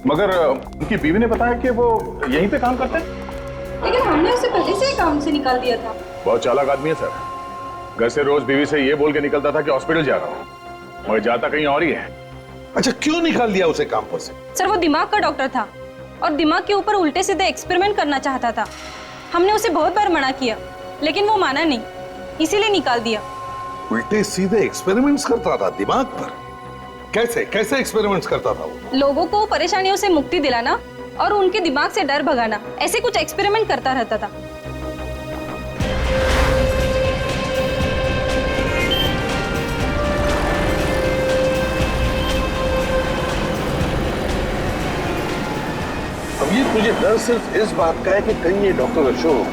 N: मगर उनकी बीवी ने बताया कि वो यहीं पे काम करते हैं।
H: लेकिन हमने उसे पहले से काम से निकाल दिया था।
N: बहुत चालाक आदमी है सर। घर से रोज बीवी से ये बोल के निकलता था कि हॉस्पिटल जा रहा हूँ, मगर जाता कहीं और ही है।
D: अच्छा, क्यों निकाल दिया उसे काम पर से?
H: सर वो दिमाग का डॉक्टर था और दिमाग के ऊपर उल्टे सीधे एक्सपेरिमेंट करना चाहता था। हमने उसे बहुत बार मना किया लेकिन वो माना नहीं, इसीलिए निकाल दिया।
D: उल्टे सीधे एक्सपेरिमेंट्स करता था दिमाग पर? कैसे एक्सपेरिमेंट्स करता था वो?
H: लोगों को परेशानियों से मुक्ति दिलाना और उनके दिमाग से डर भगाना, ऐसे कुछ एक्सपेरिमेंट करता रहता था।
D: अब ये तुझे डर सिर्फ इस बात का है कि कहीं ये डॉक्टर अशोक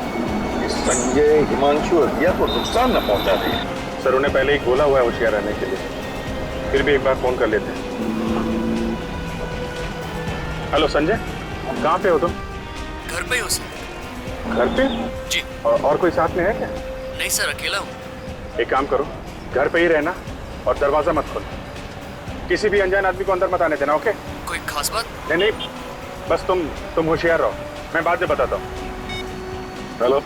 D: संजय, हिमांशु और दिया को नुकसान न पहुंचा दे।
E: सर उन्हें पहले ही बोला हुआ है होशियार रहने के लिए, फिर भी एक बार फोन कर लेते हैं। हेलो संजय, कहाँ पे हो तुम?
B: घर पे हो सर।
E: घर पे?
B: जी।
E: और कोई साथ में है क्या?
B: नहीं सर, अकेला हूँ।
E: एक काम करो, घर पे ही रहना और दरवाजा मत खोलो। किसी भी अनजान आदमी को अंदर मत आने देना, ओके?
B: कोई खास बात?
E: नहीं, बस तुम होशियार रहो, मैं बाद में बताता हूँ।
M: हेलो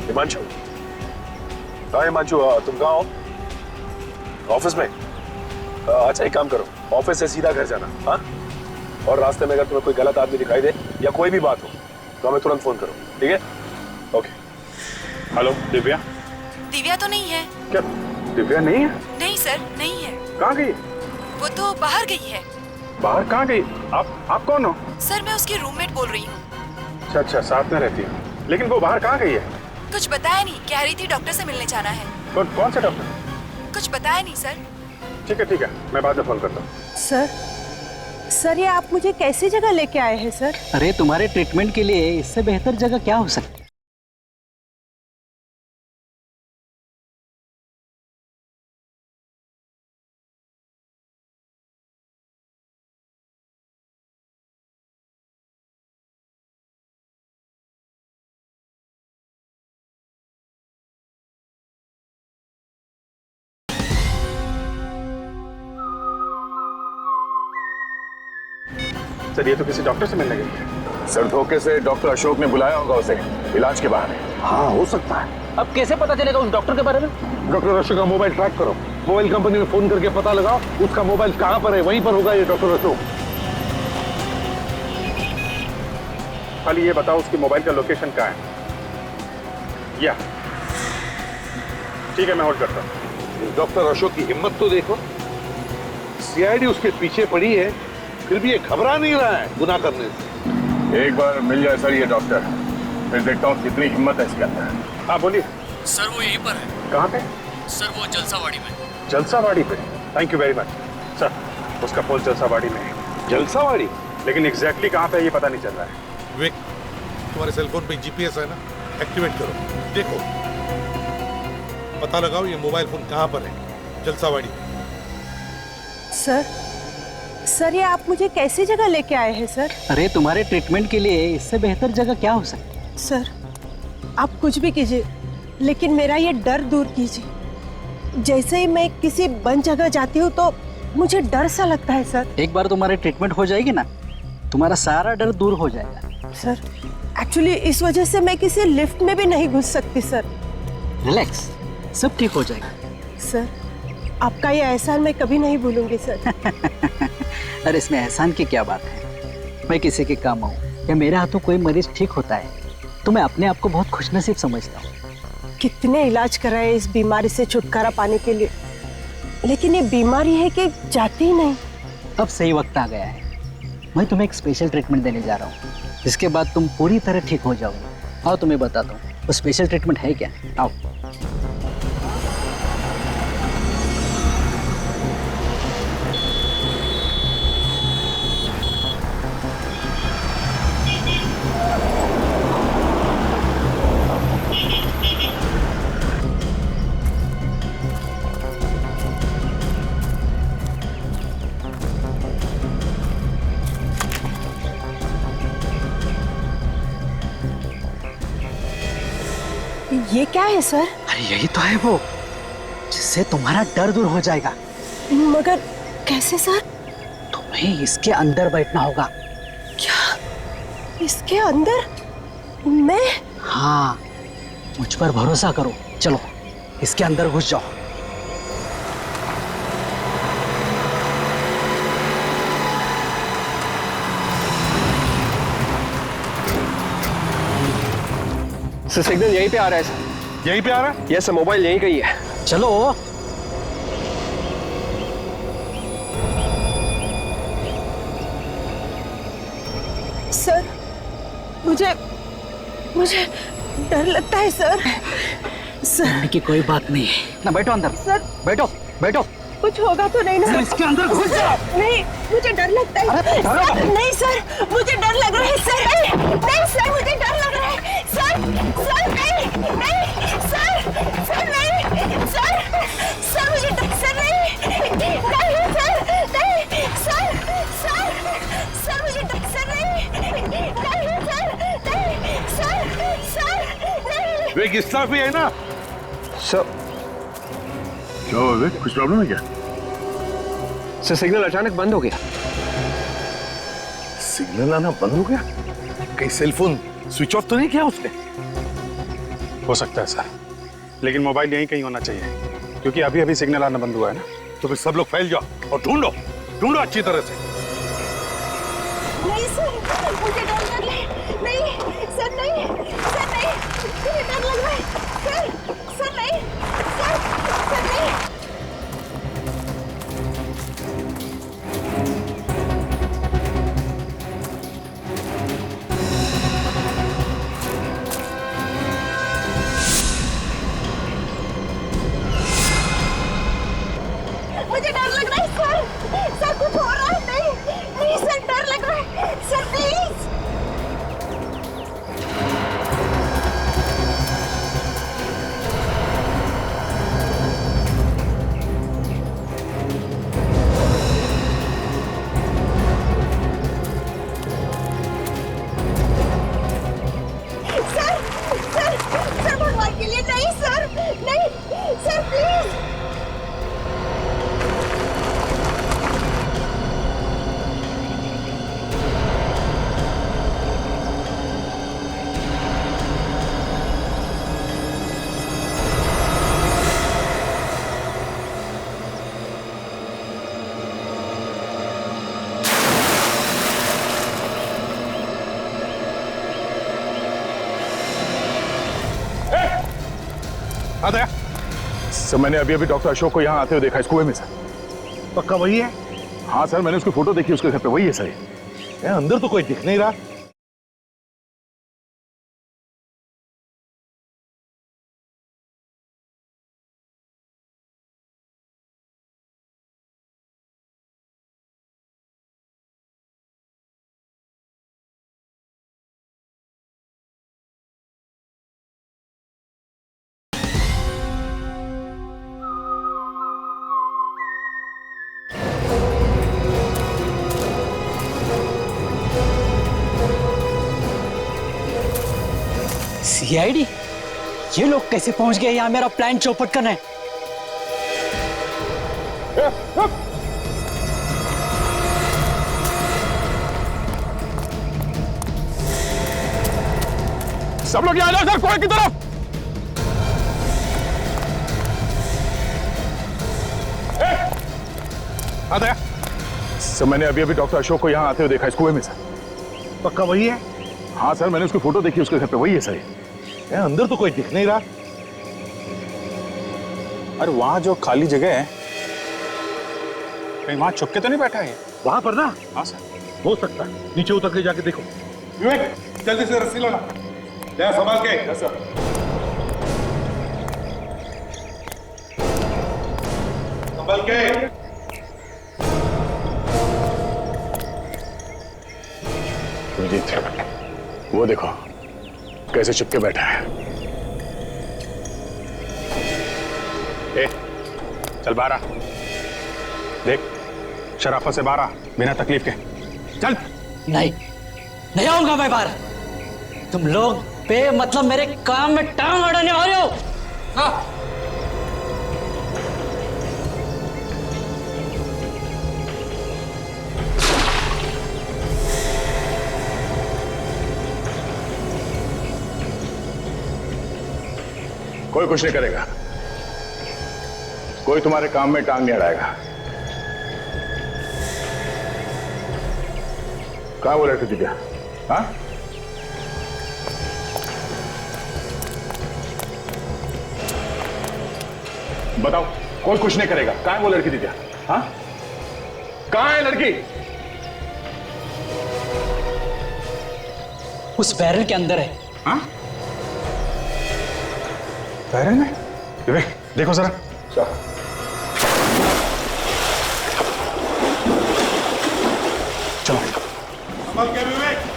M: हिमांशु। हाँ हिमांशु, तुम कहाँ हो? ऑफिस में? अच्छा एक काम करो, ऑफिस से सीधा घर जाना। हाँ, और रास्ते में अगर तुम्हें कोई गलत आदमी दिखाई दे या कोई भी बात हो तो हमें तुरंत फोन करो, ठीक है? ओके।
E: हेलो दिव्या?
A: दिव्या तो नहीं है।
E: क्या दिव्या नहीं है?
A: नहीं सर, नहीं है।
E: कहाँ गई?
A: वो तो बाहर गई है।
E: बाहर कहाँ गई? आप कौन हो?
A: सर मैं उसकी रूममेट बोल रही हूँ।
E: अच्छा, साथ में रहती है। लेकिन वो बाहर कहाँ गई है?
A: कुछ बताया नहीं, कह रही थी डॉक्टर से मिलने जाना है।
E: कौन से डॉक्टर?
A: कुछ बताया नहीं सर।
E: ठीक है, मैं बाद में फोन करता हूँ।
O: सर ये आप मुझे कैसी जगह लेके आए हैं सर?
P: अरे तुम्हारे ट्रीटमेंट के लिए इससे बेहतर जगह क्या हो सकती है?
E: सर ये तो किसी डॉक्टर से मिलने गई है।
N: सर धोखे से डॉक्टर अशोक ने बुलाया होगा उसे इलाज के बहाने।
F: हाँ हो सकता है।
P: अब कैसे पता चलेगा उस डॉक्टर के बारे में?
F: डॉक्टर अशोक का मोबाइल ट्रैक करो, मोबाइल कंपनी में फोन करके पता लगाओ उसका मोबाइल कहाँ पर है, वहीं पर होगा ये डॉक्टर अशोक।
E: खाली ये बताओ उसकी मोबाइल का लोकेशन कहाँ है? या ठीक है, मैं होल्ड करता हूँ।
F: डॉक्टर अशोक की हिम्मत तो देखो, सीआईडी उसके पीछे पड़ी है, फिर भी ये घबरा नहीं रहा है गुनाह करने से।
N: एक बार मिल जाए सर ये डॉक्टर, फिर देखता हूँ कितनी हिम्मत है इसके अंदर।
E: हाँ बोलिए।
B: सर वो यहीं पर है।
E: कहाँ पे?
B: सर वो जलसावाड़ी में।
E: जलसावाड़ी पे? Thank you very much sir. उसका पोस्ट जलसावाड़ी में है।
F: जलसावाड़ी?
E: लेकिन एग्जैक्टली कहाँ पे ये पता नहीं चल रहा है।
F: विवेक, तुम्हारे सेलफोन पे जीपीएस है ना, एक्टिवेट करो, देखो पता लगाओ ये मोबाइल फोन कहाँ पर है। जलसावाड़ी।
O: सर ये आप मुझे कैसी जगह लेके आए हैं सर?
P: अरे तुम्हारे ट्रीटमेंट के लिए इससे बेहतर जगह क्या हो सकती है?
O: सर आप कुछ भी कीजिए, लेकिन मेरा ये डर दूर कीजिए। जैसे ही मैं किसी बंद जगह जाती हूँ तो मुझे डर सा लगता है सर।
P: एक बार तुम्हारी ट्रीटमेंट हो जाएगी ना, तुम्हारा सारा डर दूर हो जाएगा।
O: सर एक्चुअली इस वजह से मैं किसी लिफ्ट में भी नहीं घुस सकती सर।
P: रिलैक्स, सब ठीक हो जाएगा।
O: सर आपका ये एहसान मैं कभी नहीं भूलूंगी सर।
P: अरे इसमें एहसान की क्या बात है? मैं किसी के काम आऊँ या मेरे हाथों कोई मरीज ठीक होता है तो मैं अपने आप को बहुत खुशनसीब समझता हूँ।
O: कितने इलाज कराए इस बीमारी से छुटकारा पाने के लिए, लेकिन ये बीमारी है कि जाती ही नहीं।
P: अब सही वक्त आ गया है, मैं तुम्हें एक स्पेशल ट्रीटमेंट देने जा रहा हूँ, जिसके बाद तुम पूरी तरह ठीक हो जाओगे। आओ तुम्हें बताता हूँ वो स्पेशल ट्रीटमेंट है क्या। आओ।
O: ये क्या है सर?
P: अरे यही तो है वो, जिससे तुम्हारा डर दूर हो जाएगा।
O: मगर कैसे सर?
P: तुम्हें इसके अंदर बैठना होगा।
O: क्या इसके अंदर? मैं?
P: हाँ, मुझ पर भरोसा करो। चलो इसके अंदर घुस जाओ।
K: सर सिग्नल यहीं पे आ रहा है सर।
F: यहीं पे आ रहा है?
K: यस सर, मोबाइल यहीं कहीं है।
P: चलो।
O: सर मुझे डर लगता है सर।
P: डरने की कोई बात नहीं है ना, बैठो अंदर।
O: सर
P: बैठो बैठो।
O: कुछ होगा तो नहीं ना?
P: इसके अंदर घुस जाओ।
O: नहीं, मुझे डर लगता है। सर, नहीं सर, मुझे डर लग रहा है सर। नहीं सर, मुझे डर लग रहा है सर। नहीं सर, नहीं सर, मुझे डर सर नहीं सर, मुझे डर सर नहीं।
F: विवेक इस तरफ ही है ना?
K: सर
N: क्या हुआ विवेक, कुछ प्रॉब्लम है क्या?
K: सर सिग्नल अचानक बंद हो गया।
F: सिग्नल आना बंद हो गया? कहीं सेलफोन स्विच ऑफ तो नहीं किया उसने?
E: हो सकता है सर, लेकिन मोबाइल यहीं कहीं होना चाहिए, क्योंकि अभी अभी सिग्नल आना बंद हुआ है ना।
F: तो फिर सब लोग फैल जाओ और ढूंढो अच्छी तरह से।
O: नहीं सर, मुझे डर लग रहा है। नहीं सर, नहीं मुझे डर लग रहा है सर नहीं। मुझे डर लग
F: आता
N: सर मैंने अभी अभी डॉक्टर अशोक को यहाँ आते हुए देखा इस कुएं में सर।
F: पक्का वही है?
N: हाँ सर, मैंने उसकी फोटो देखी, उसके घर पे वही है सर।
F: अंदर तो कोई दिख नहीं रहा।
P: सीआईडी? ये लोग कैसे पहुंच गए यहाँ मेरा प्लान चौपट करने?
N: सब लोग यहाँ आ जाओ सर, कुएं की तरफ।
F: आता
N: सर मैंने अभी अभी डॉक्टर अशोक को यहाँ आते हुए देखा इस कुएं में सर।
F: पक्का वही है?
N: हाँ सर, मैंने उसकी फोटो देखी, उसके घर पे वही है सर।
F: अंदर तो कोई दिख नहीं रहा।
E: अरे वहां जो खाली जगह है, कहीं वहां छुप के तो नहीं बैठा है?
F: वहां पर ना?
E: हाँ सर।
F: हो सकता है। नीचे उतर के जाके देखो। विवेक, जल्दी से रस्सी लाना। ले संभाल के। Yes sir. संभाल के।
N: सुजीत, वो देखो कैसे चुपके बैठा है।
E: ए, चल बाहर आ। देख, शराफत से बाहर आ, बिना तकलीफ के। चल।
P: नहीं आऊंगा मैं बाहर। तुम लोग पे मतलब मेरे काम में टांग अड़ाने वाले हो। हाँ।
N: कोई कुछ नहीं करेगा, कोई तुम्हारे काम में टांग नहीं अड़ाएगा। कहाँ बोल रहे थे दिव्या? हाँ, बताओ, कोई कुछ नहीं करेगा। कहाँ है वो लड़की दिव्या? हाँ, कहाँ है लड़की?
P: उस बैरल के अंदर है।
E: हाँ? बैरल में? विवेक, देखो जरा। चलो।
F: संभाल के विवेक।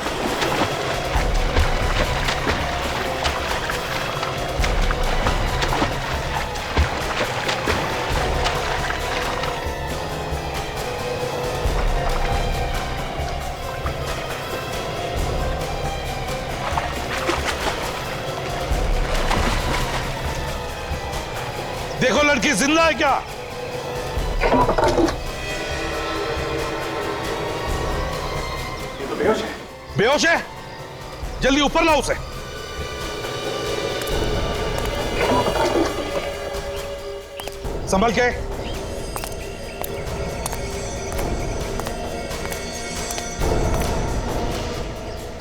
F: देखो लड़की जिंदा है क्या?
N: ये तो बेहोश है।
F: बेहोश है? जल्दी ऊपर लाओ उसे। संभल के।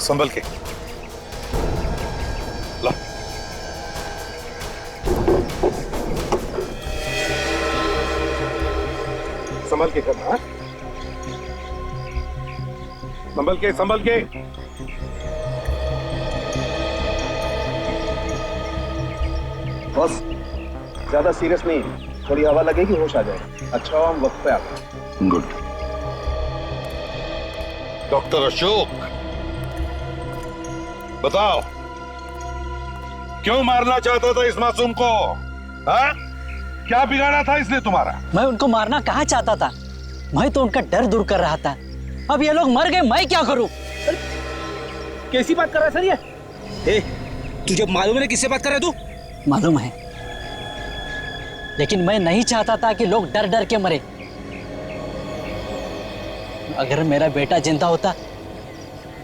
F: संभल के ला। संभल के करना। हाँ? संभल के, संभल के।
L: बस ज्यादा सीरियस नहीं, थोड़ी हवा लगेगी होश आ जाए। अच्छा हम वक्त पे आ गए।
N: गुड।
F: डॉक्टर अशोक, बताओ क्यों मारना चाहता था इस मासूम को? हाँ? क्या बिगाड़ा था इसने तुम्हारा?
P: मैं उनको मारना कहाँ चाहता था, मैं तो उनका डर दूर कर रहा था। अब ये लोग मर गए, मैं क्या करूं?
I: कैसी बात कर रहा है सर ये? ए, तुझे मालूम है किससे बात कर रहा है तू?
P: मालूम है, लेकिन मैं नहीं चाहता था कि लोग डर डर के मरे। अगर मेरा बेटा जिंदा होता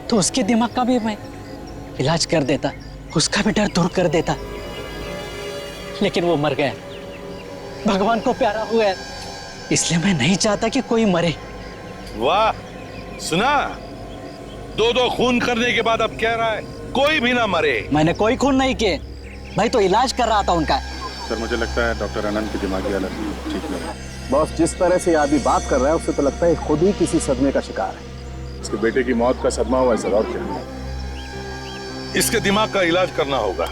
P: तो उसके दिमाग का भी मैं इलाज कर देता, उसका भी डर दूर कर देता। लेकिन वो मर गया, भगवान को प्यारा हुआ है, इसलिए मैं नहीं चाहता कि कोई मरे।
F: वाह, सुना? दो खून करने के बाद अब कह रहा है कोई भी ना मरे।
P: मैंने कोई खून नहीं किए, मैं तो इलाज कर रहा था उनका।
E: सर मुझे लगता है डॉक्टर अनंत की दिमागी हालत ठीक नहीं है।
L: बॉस, जिस तरह से ये आदमी बात कर रहा है उससे तो लगता है खुद ही किसी सदमे का शिकार है।
N: उसके बेटे की मौत का सदमा हुआ है सर, और क्या।
F: इसके दिमाग का इलाज करना होगा,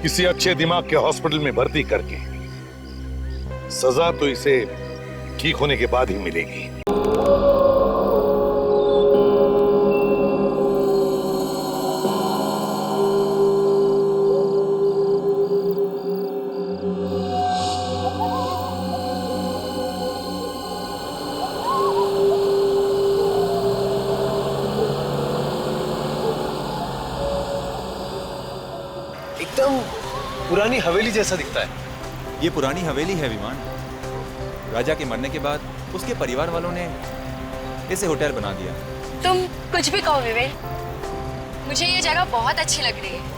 F: किसी अच्छे दिमाग के हॉस्पिटल में भर्ती करके। सजा तो इसे ठीक होने के बाद ही मिलेगी।
Q: एकदम पुरानी हवेली जैसा दिखता है।
C: ये पुरानी हवेली है विमान। राजा के मरने के बाद उसके परिवार वालों ने इसे होटल बना दिया।
H: तुम कुछ भी कहो विवेक, मुझे ये जगह बहुत अच्छी लग रही है।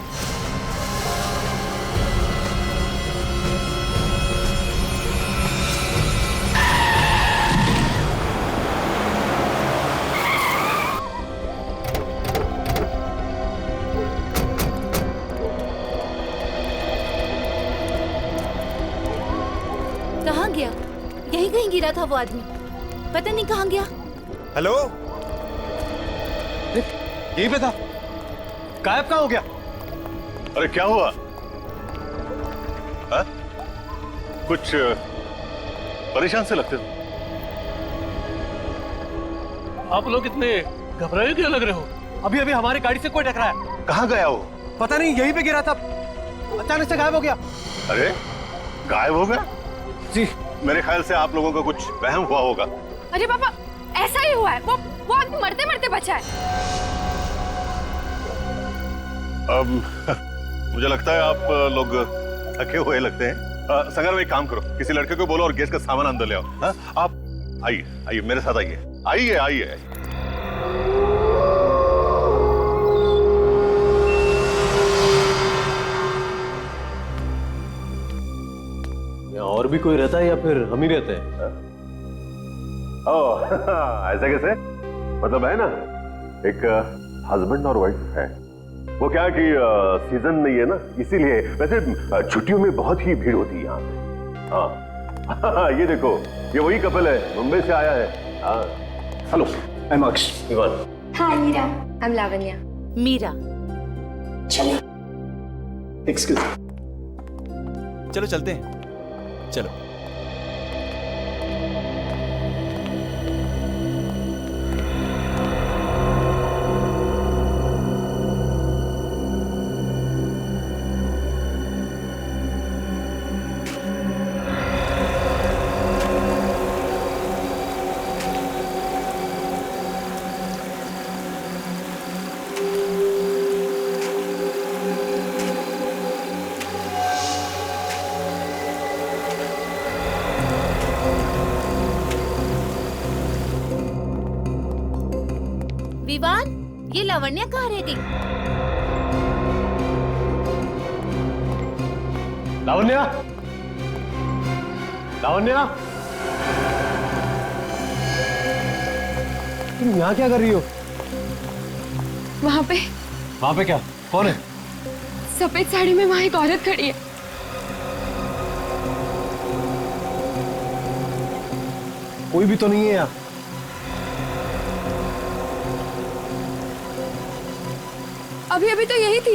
O: कहाँ गया? यहीं कहीं गिरा था वो आदमी, पता नहीं कहाँ गया।
C: हेलो,
Q: यहीं पे था, गायब कहाँ हो गया?
F: अरे क्या हुआ? हा? कुछ परेशान से लगते हो।
K: आप लोग इतने घबराए क्यों लग रहे हो?
Q: अभी अभी हमारी गाड़ी से कोई टकराया।
F: कहाँ गया वो?
Q: पता नहीं, यहीं पे गिरा था, अचानक से गायब हो गया।
F: अरे गायब हो गया?
Q: जी,
F: मेरे ख्याल से आप लोगों का कुछ वहम हुआ होगा।
H: अरे पापा, ऐसा ही हुआ है। वो आदमी मरते मरते बचा है।
F: मुझे लगता है आप लोग थके हुए लगते हैं। संगर में एक काम करो, किसी लड़के को बोलो और गैस का सामान अंदर ले आओ। हाँ? आप आइए आइए मेरे साथ आइए आइए आइए।
Q: और भी कोई रहता है या फिर हम ही रहते हैं?
M: ओह ऐसा कैसे? मतलब है ना, एक हस्बैंड और वाइफ है। वो क्या है कि सीजन नहीं है ना, इसीलिए। वैसे छुट्टियों में बहुत ही भीड़ होती है यहाँ पे। हाँ ये देखो, ये वही कपल है, मुंबई से आया है। हाँ hello, I am Aksh.
H: Hi Meera. I am Lavanya.
O: Meera.
M: चलो एक्सक्यूज।
C: चलो चलते हैं, चलो।
O: विवान, ये लावण्या कहाँ रह गई?
Q: लावण्या, लावण्या, तुम यहाँ क्या कर रही हो?
H: वहाँ पे।
Q: वहाँ पे क्या? कौन है?
H: सफेद साड़ी में वहाँ एक औरत खड़ी है।
Q: कोई भी तो नहीं है यहाँ।
H: अभी अभी तो यही थी।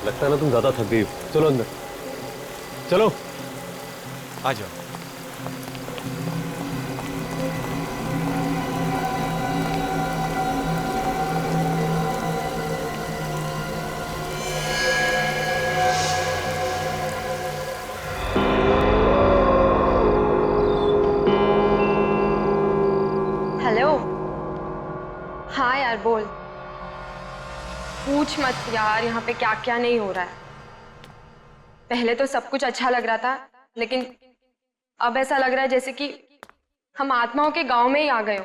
Q: लगता है ना तुम ज्यादा थक गई हो। चलो अंदर, चलो।
C: आ जाओ।
H: हेलो। हाँ यार बोल। पूछ मत यार, यहाँ पे क्या क्या नहीं हो रहा है। पहले तो सब कुछ अच्छा लग रहा था, लेकिन अब ऐसा लग रहा है जैसे कि हम आत्माओं के गांव में ही आ गए हो।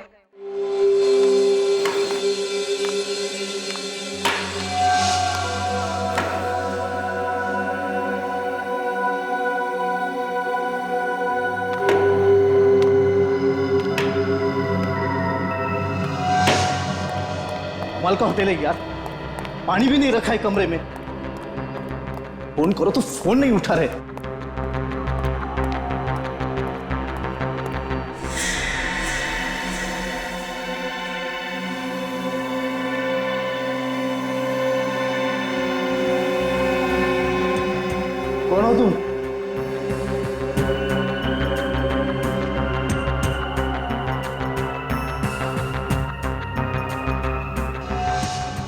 G: कमाल का होटल है यार,
L: पानी भी नहीं रखा है कमरे में। फोन करो तो फोन नहीं उठा रहे। कौन हो तुम?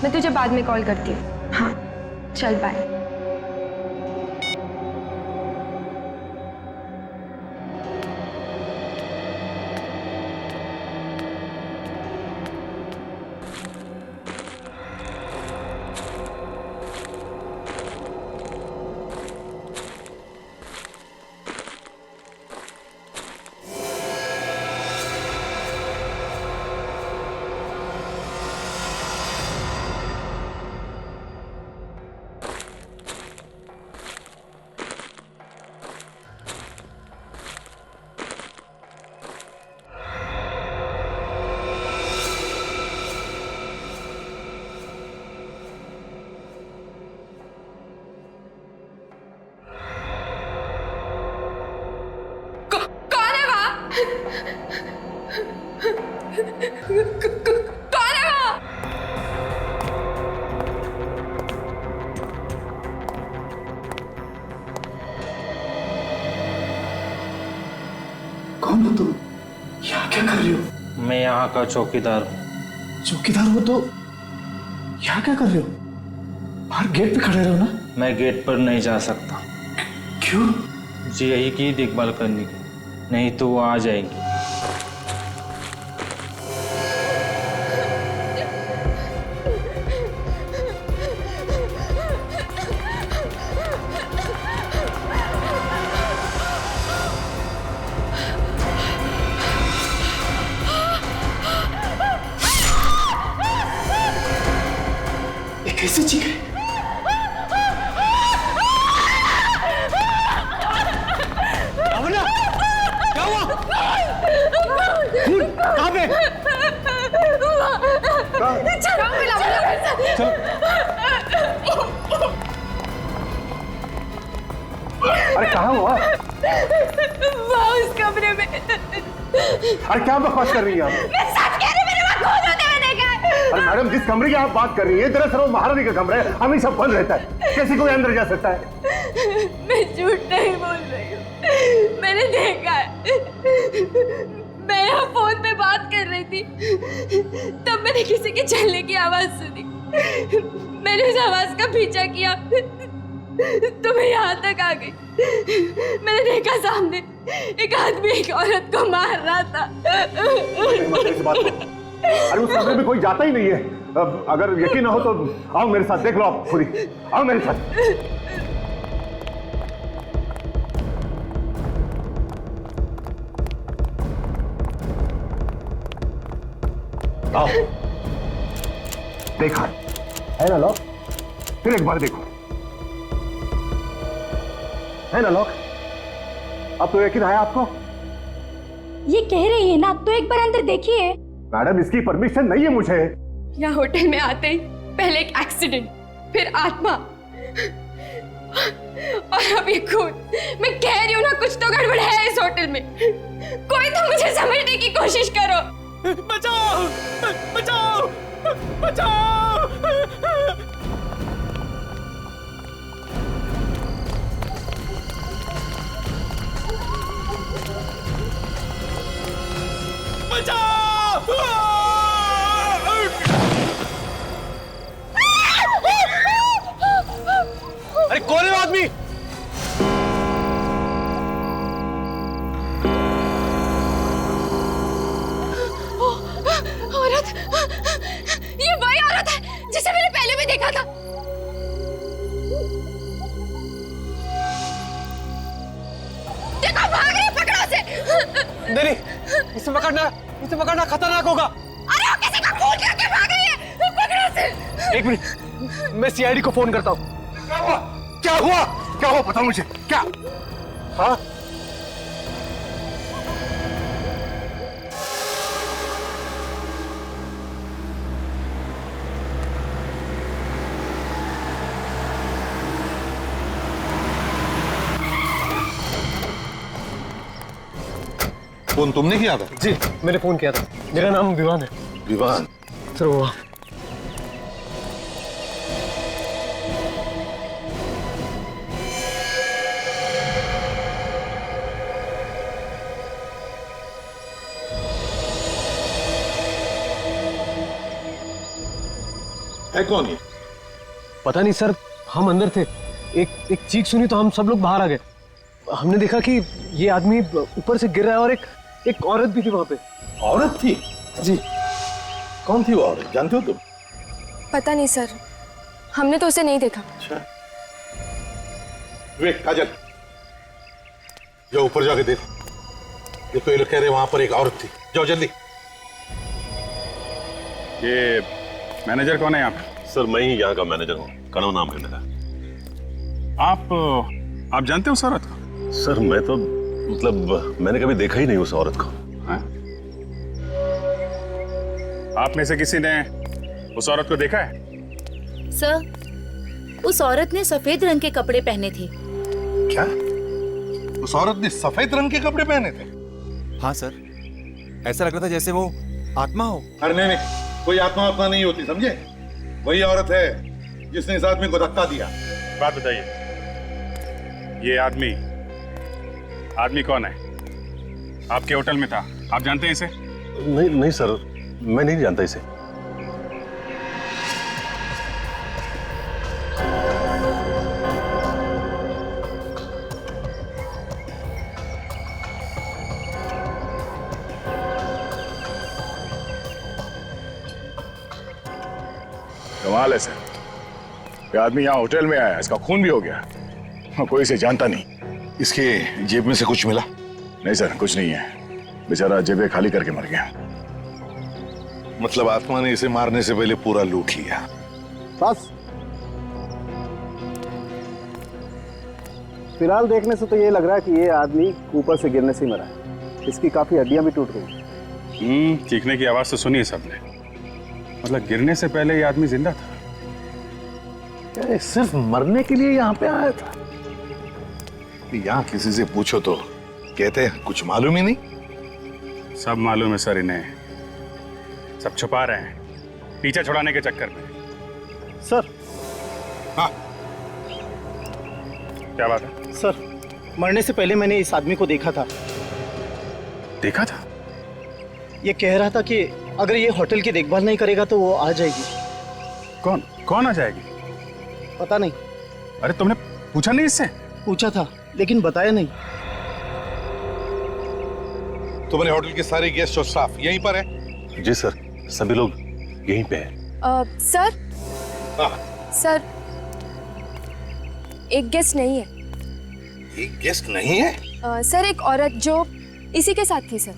H: मैं तुझे बाद में कॉल करती हूँ। हाँ चल बाय।
O: कौन है वो?
L: कौन हो तुम? यहाँ क्या कर रही हो?
R: मैं यहाँ का चौकीदार हूँ।
L: चौकीदार हो तो यहाँ क्या कर रहे हो? बाहर गेट पे खड़े रहो ना।
R: मैं गेट पर नहीं जा सकता।
L: क्यों?
R: जी यही की देखभाल करने की, नहीं तो वो आ जाएगी।
L: कैसे चीखे?
O: अमना, क्या हुआ? कहाँ पे?
L: अरे कहाँ हुआ?
O: उस कमरे में।
L: अरे क्या बकवास कर रही है आप?
O: मैं सच कह रही हूँ, मेरे वहाँ खून होते हुए देखा है।
L: अरे मैडम, जिस कमरे की आप बात कर रही है दरअसल वो महारानी का कमरा है, हमेशा बंद रहता है, कैसे कोई अंदर जा सकता है?
O: मैं झूठ नहीं बोल रही हूँ, मैंने देखा है। मैं यहाँ फोन पे बात कर रही थी, तब मैंने किसी के चलने की आवाज सुनी। मैंने उस आवाज का पीछा किया तो मैं यहाँ तक आ गई। मैंने देखा सामने एक आदमी एक औरत को मार रहा था।
L: अरे उस कमरे में कोई जाता ही नहीं है। अगर यकीन ना हो तो आओ मेरे साथ, देख लो आप खुद ही। आओ मेरे साथ। आओ। देखा है ना लॉक? फिर एक बार देखो, है ना लॉक? अब तो यकीन आया आपको?
H: ये कह रही है ना, तो एक बार अंदर देखिए।
L: मैडम, इसकी परमिशन नहीं है मुझे।
H: यहाँ होटल में आते ही पहले एक एक्सीडेंट, फिर आत्मा और अब ये खून। मैं कह रही हूँ ना, कुछ तो गड़बड़ है इस होटल में। कोई तो मुझे समझने की कोशिश करो।
O: बचाओ, बचाओ, बचाओ।
B: अरे कौन है वो आदमी?
O: औरत, ये वही औरत है जिसे मैंने पहले भी देखा था। देखो, भाग रही है, पकड़ो उसे।
B: नहीं, इसे पकड़ना खतरनाक होगा।
O: अरे वो किसी का खून करके भाग रही है, पकड़ो उसे।
B: एक मिनट, मैं सीआईडी को फोन करता हूँ।
L: क्या हुआ? क्या हुआ बताओ मुझे, क्या? हाँ?
F: फोन तुमने किया था?
Q: जी मैंने फोन किया था। मेरा नाम विवान है।
F: विवान?
Q: सर वो
F: है कौन ये?
Q: पता नहीं सर, हम अंदर थे, एक चीख सुनी तो हम सब लोग बाहर आ गए। हमने देखा कि ये आदमी ऊपर से गिर रहा है और एक औरत भी थी वहां पे।
F: औरत थी?
Q: जी।
F: कौन थी वो औरत, जानते हो तुम?
S: पता नहीं सर, हमने तो उसे नहीं देखा।
F: अच्छा। वे काजल, जाओ ऊपर जाके देखो। ये लोग कह रहे वहां पर एक औरत थी। जाओ जल्दी।
E: ये मैनेजर कौन है यहाँ पे?
M: सर मैं ही यहाँ का मैनेजर हूँ, कनव नाम है मेरा।
E: आप जानते हो उस औरत को?
M: सर मैं तो मतलब मैंने कभी देखा ही नहीं उस औरत को।
E: हाँ? आप में से किसी ने उस औरत को देखा है?
T: सर, उस औरत ने सफेद रंग के कपड़े पहने थे।
F: क्या? उस औरत ने सफेद रंग के कपड़े पहने थे?
C: हाँ सर, ऐसा लग रहा था जैसे वो आत्मा हो।
F: अरे नहीं, कोई आत्मा नहीं होती, समझे? वही औरत है जिसने इस आदमी को धक्का दिया।
E: बात बताइए, ये आदमी कौन है? आपके होटल में था, आप जानते हैं इसे?
M: नहीं सर, मैं नहीं जानता इसे।
N: कमाल है सर, ये आदमी यहाँ होटल में आया, इसका खून भी हो गया, कोई इसे जानता नहीं।
F: इसके जेब में से कुछ मिला?
N: नहीं सर, कुछ नहीं है, बेचारा जेबें खाली करके मर गया।
F: मतलब आत्मा ने इसे मारने से पहले पूरा लूट लिया।
L: बस फिलहाल देखने से तो ये लग रहा है कि ये आदमी ऊपर से गिरने से मरा है। इसकी काफी हड्डियां भी टूट गई।
E: चीखने की आवाज तो सुनी है सबने, मतलब गिरने से पहले ये आदमी जिंदा था।
F: क्या सिर्फ मरने के लिए यहाँ पे आया था? यहाँ किसी से पूछो तो कहते हैं कुछ मालूम ही नहीं।
E: सब मालूम है सर इन्हें, सब छुपा रहे हैं पीछे छुड़ाने के चक्कर में।
L: सर।
F: हाँ
E: क्या बात है?
L: सर, मरने से पहले मैंने इस आदमी को देखा था।
E: देखा था?
L: ये कह रहा था कि अगर ये होटल की देखभाल नहीं करेगा तो वो आ जाएगी।
E: कौन आ जाएगी?
L: पता नहीं।
E: अरे तुमने पूछा नहीं इससे?
L: पूछा था लेकिन बताया नहीं।
F: तुम्हारे होटल के सारे गेस्ट और स्टाफ यहीं पर है?
M: जी सर, सभी लोग यहीं पे हैं।
S: सर। सर, एक गेस्ट नहीं है।
F: एक गेस्ट नहीं है?
S: सर, एक औरत जो इसी के साथ थी सर।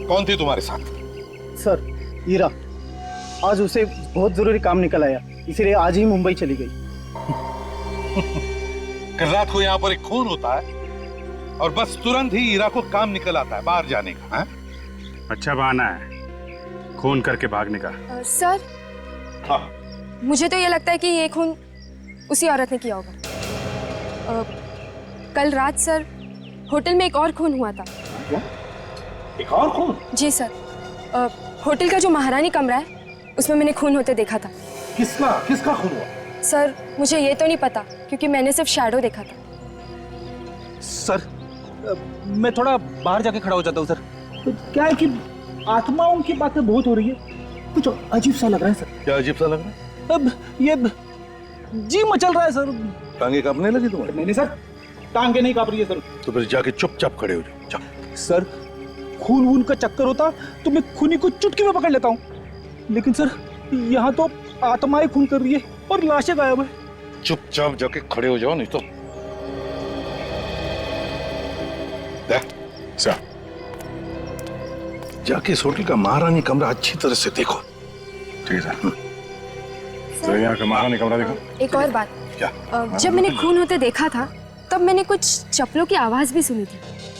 F: कौन थी तुम्हारे साथ?
L: सर, हीरा। आज उसे बहुत जरूरी काम निकल आया, इसीलिए आज ही मुंबई चली गई।
F: कल रात को यहाँ पर एक खून होता है और बस तुरंत ही हीरा को काम निकल आता है बाहर जाने का। है?
E: अच्छा बहाना है खून करके भागने का।
S: सर।
F: हाँ।
S: मुझे तो ये लगता है कि ये खून उसी औरत ने किया होगा। कल रात सर होटल में एक और खून हुआ था।
F: क्या? एक और खून?
S: जी सर, होटल का जो महारानी कमरा है उसमें मैंने खून होते देखा था।
F: किसका खून हुआ?
S: सर, मुझे ये तो नहीं पता क्योंकि मैंने सिर्फ शैडो देखा था।
G: सर, मैं थोड़ा बाहर जाके खड़ा हो जाता हूँ सर। तो क्या है कि आत्माओं की बातें बहुत हो रही है, कुछ अजीब सा लग रहा है सर।
F: क्या अजीब सा लग रहा है?
G: अब ये जी मचल रहा है सर।
F: टांगे कांपने लगी तुम्हारी?
G: नहीं सर, टांगे नहीं कांप रही है सर।
F: तो फिर जाके चुपचाप खड़े हो जाओ।
G: सर, खून वून का चक्कर होता तो मैं खूनी को चुटकी में पकड़ लेता हूँ, लेकिन सर यहाँ तो आत्माएं खून कर रही है और लाशें गायब है।
F: चुपचाप जाके खड़े हो जाओ, नहीं तो
N: सर
F: जाके इस होटल का महारानी कमरा अच्छी तरह से देखो।
N: ठीक है सर, यहाँ का महारानी कमरा देखो।
S: एक और बात,
F: क्या?
S: जब मैंने खून होते देखा था तब मैंने कुछ चप्पलों की आवाज भी सुनी थी।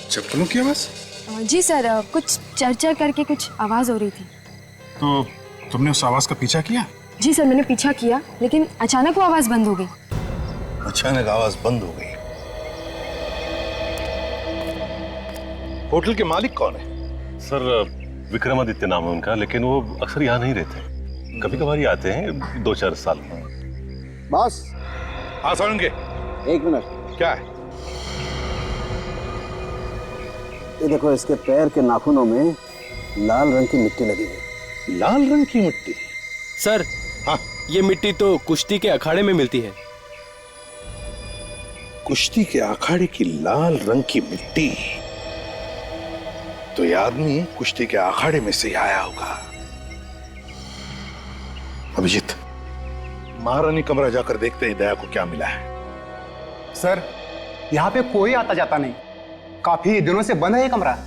E: चप्पलों की आवाज?
S: जी सर, कुछ चरचर करके कुछ आवाज हो रही थी।
E: तो तुमने उस आवाज का पीछा किया?
S: जी सर, मैंने पीछा किया लेकिन अचानक वो आवाज बंद हो गई।
F: अचानक आवाज बंद हो गई? होटल के मालिक कौन है?
U: सर विक्रमादित्य नाम है उनका, लेकिन वो अक्सर यहाँ नहीं रहते। कभी कभार ही आते हैं, 2-4 साल।
L: बॉस।
F: हाँ सुनेंगे।
L: 1 मिनट।
F: क्या है?
L: ये देखो, इसके पैर के नाखूनों में लाल रंग की मिट्टी लगी हुई।
F: लाल रंग की मिट्टी?
V: सर
F: हाँ,
V: ये मिट्टी तो कुश्ती के अखाड़े में मिलती है।
F: कुश्ती के अखाड़े की लाल रंग की मिट्टी? तो ये आदमी कुश्ती के अखाड़े में से ही आया होगा। अभिजीत, महारानी कमरा जाकर देखते हैं दया को क्या मिला है।
G: सर, यहाँ पे कोई आता जाता नहीं, काफी दिनों से बंद है ये कमरा।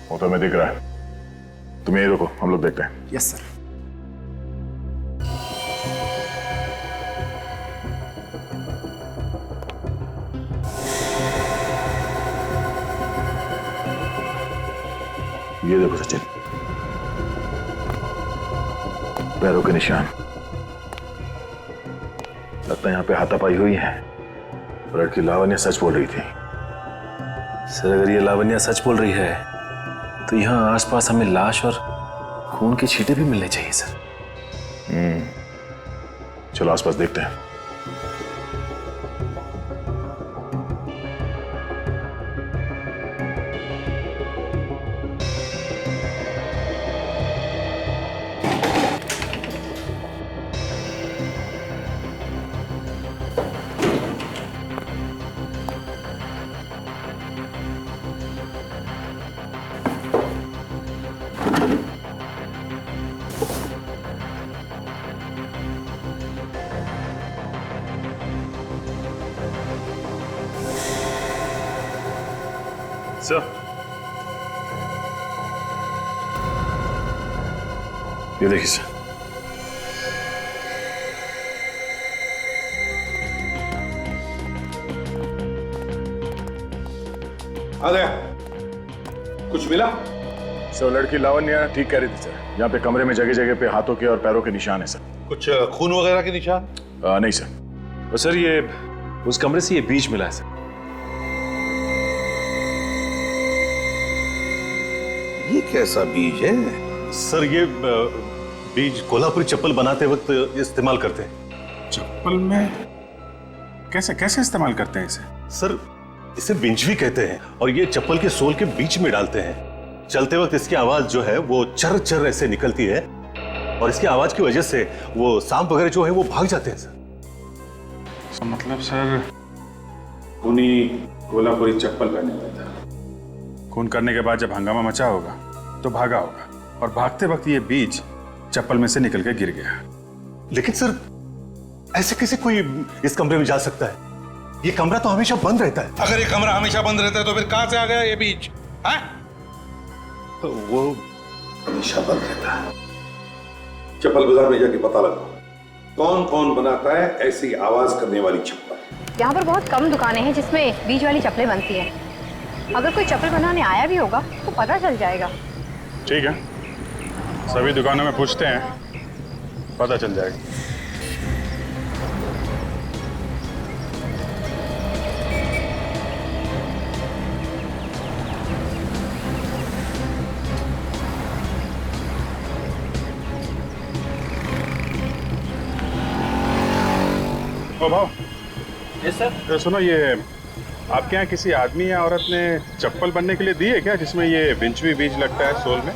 N: वो तो हमें दिख रहा है, तुम यही रुको, हम लोग देखते हैं।
G: Yes sir.
M: ये देखो सचिन, पैरों के निशान। लगता है यहाँ पे हाथापाई हुई है। लड़की लावण्या सच बोल रही थी। सर, अगर ये लावण्या सच बोल रही है तो यहाँ आसपास हमें लाश और खून के छींटे भी मिलने चाहिए सर।
N: चलो आसपास देखते हैं।
M: ये देखिए सर,
F: आ गया। कुछ मिला?
N: सर, लड़की लावण्या ठीक कह रही थी सर। यहाँ पे कमरे में जगह जगह पे हाथों के और पैरों के निशान है सर।
F: कुछ खून वगैरह के निशान?
N: नहीं सर।
M: और सर ये उस कमरे से ये बीज मिला है सर।
F: ये कैसा बीज है?
U: सर ये बीज कोल्हापुरी चप्पल बनाते वक्त इस्तेमाल करते हैं।
E: चप्पल में कैसे कैसे इस्तेमाल करते हैं इसे?
U: सर इसे बिंच भी कहते हैं, और ये चप्पल के सोल के बीच में डालते हैं। चलते वक्त इसकी आवाज जो है वो चर चर ऐसे निकलती है, और इसकी आवाज की वजह से वो सांप वगैरह जो है वो भाग जाते हैं सर।
E: मतलब सर, उन्हीं कोल्हापुरी चप्पल पहने हुए था। खून करने के बाद जब हंगामा मचा होगा तो भागा होगा, और भागते वक्त ये बीज चप्पल में से निकल के गिर गया।
U: लेकिन सर ऐसे कैसे कोई इस कमरे में जा सकता है? ये कमरा तो हमेशा बंद रहता है।
F: अगर ये कमरा हमेशा बंद रहता है तो फिर कहां से आ गया ये बीज?
U: वो
F: हमेशा बंद रहता है। चप्पल बाजार में जाके पता लगाओ कौन कौन बनाता है ऐसी आवाज करने वाली चप्पल।
H: यहाँ पर बहुत कम दुकानें हैं जिसमें बीज वाली चप्पलें बनती हैं। अगर कोई चप्पल बनाने आया भी होगा तो पता चल जाएगा।
E: ठीक है, सभी दुकानों में पूछते हैं, पता चल जाएगा। ओ भाव।
V: Yes sir.
E: सुनो, ये आपके यहाँ किसी आदमी या औरत ने चप्पल बनने के लिए दी है क्या, जिसमें ये विंचवी बीज लगता है सोल में?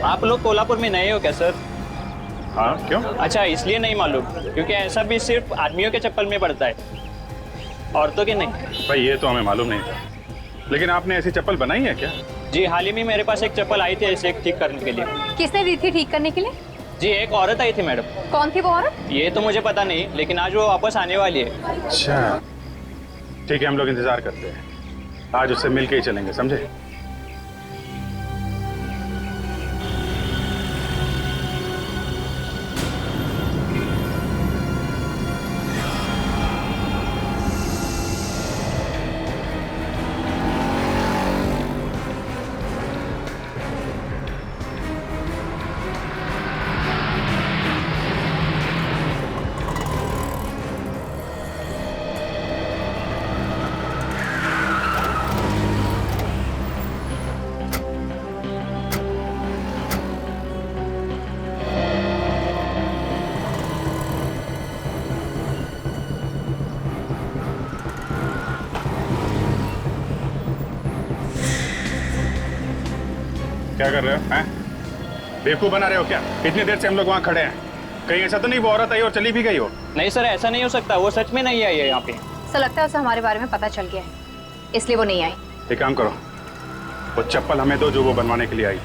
V: आप लोग कोल्हापुर में नए हो क्या सर?
E: हाँ, क्यों?
V: अच्छा, इसलिए नहीं मालूम, क्योंकि ऐसा भी सिर्फ आदमियों के चप्पल में पड़ता है, औरतों के नहीं।
E: भाई ये तो हमें मालूम नहीं था, लेकिन आपने ऐसी चप्पल बनाई है क्या?
V: जी, हाल ही में मेरे पास एक चप्पल आई थी ऐसे ठीक करने के लिए।
H: किसने दी थी ठीक करने के लिए?
V: जी, एक औरत आई थी मैडम।
H: कौन थी वो औरत?
V: ये तो मुझे पता नहीं, लेकिन आज वो वापस आने वाली है।
E: अच्छा, ठीक है, हम लोग इंतजार करते हैं। आज उससे मिल के ही चलेंगे, समझे? क्या कर रहे हो? हैं? बेवकूफ बना रहे हो क्या? इतनी देर से हम लोग वहाँ खड़े हैं। कहीं ऐसा तो नहीं वो औरत आई और चली भी गई हो?
V: नहीं सर, ऐसा नहीं हो सकता, वो सच में नहीं आई है यहाँ पे।
H: सर लगता है उसे हमारे बारे में पता चल गया है, इसलिए वो नहीं आई।
E: एक काम करो, वो चप्पल हमें दो जो वो बनवाने के लिए आई।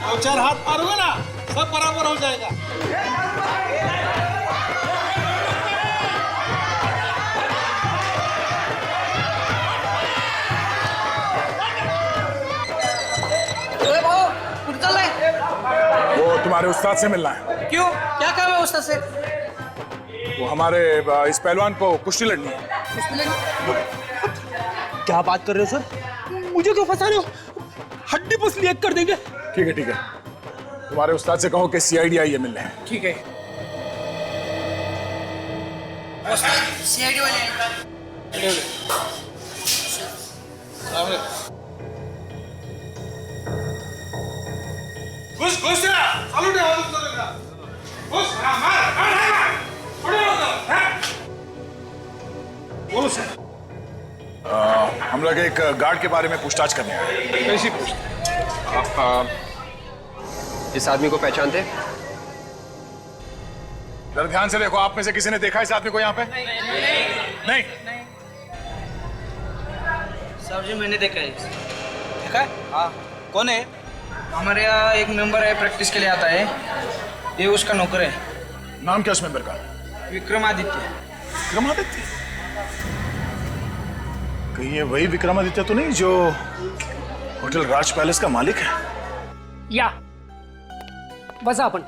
I: दो चार हाथ मारूंगा ना, सब बराबर हो जाएगा।
N: वो तुम्हारे उस्ताद से मिलना है।
I: क्यों, क्या काम है उस्ताद से?
N: वो हमारे इस पहलवान को कुश्ती लड़नी है।
I: क्या बात कर रहे हो सर? मुझे क्यों फंसा रहे हो? हड्डी पसली एक कर देंगे।
N: ठीक है ठीक है, तुम्हारे उस्ताद से कहो कि सीआईडी आई है मिलने।
I: ठीक है। सीआईडी वाले घुस घुस चालू दे घुस मार
N: बोलो सर। हम लोग एक गार्ड के बारे में पूछताछ करने आए हैं।
Q: कैसी
D: आप इस आदमी को पहचानते?
N: जरा ध्यान से देखो, आप में से किसी ने देखा इस आदमी को यहाँ पे? नहीं।
I: साहब जी मैंने देखा है। देखा है? हाँ। कौन है? हमारे यहाँ एक मेंबर है, प्रैक्टिस के लिए आता है, ये उसका नौकर है।
N: नाम क्या उस मेंबर का?
I: विक्रमादित्य।
N: विक्रमादित्य? कहीं ये वही विक्रमादित्य तो नहीं जो होटल राज पैलेस का मालिक है?
J: या बसा आपण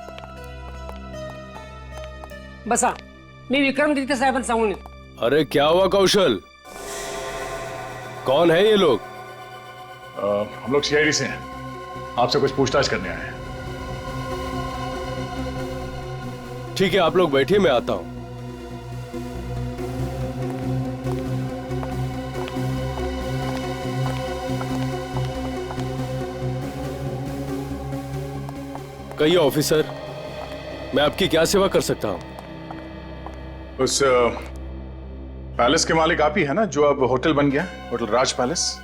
J: बसा, मी विक्रमादित्य साहेबांना सांगून येतो।
W: अरे क्या हुआ कौशल, कौन है ये लोग?
N: हम लोग सीआईडी से हैं, आपसे कुछ पूछताछ करने आए हैं।
W: ठीक है, आप लोग बैठिए, मैं आता हूं। कहिए ऑफिसर, मैं आपकी क्या सेवा कर सकता हूं?
N: उस पैलेस के मालिक आप ही है ना, जो अब होटल बन गया, होटल राज पैलेस?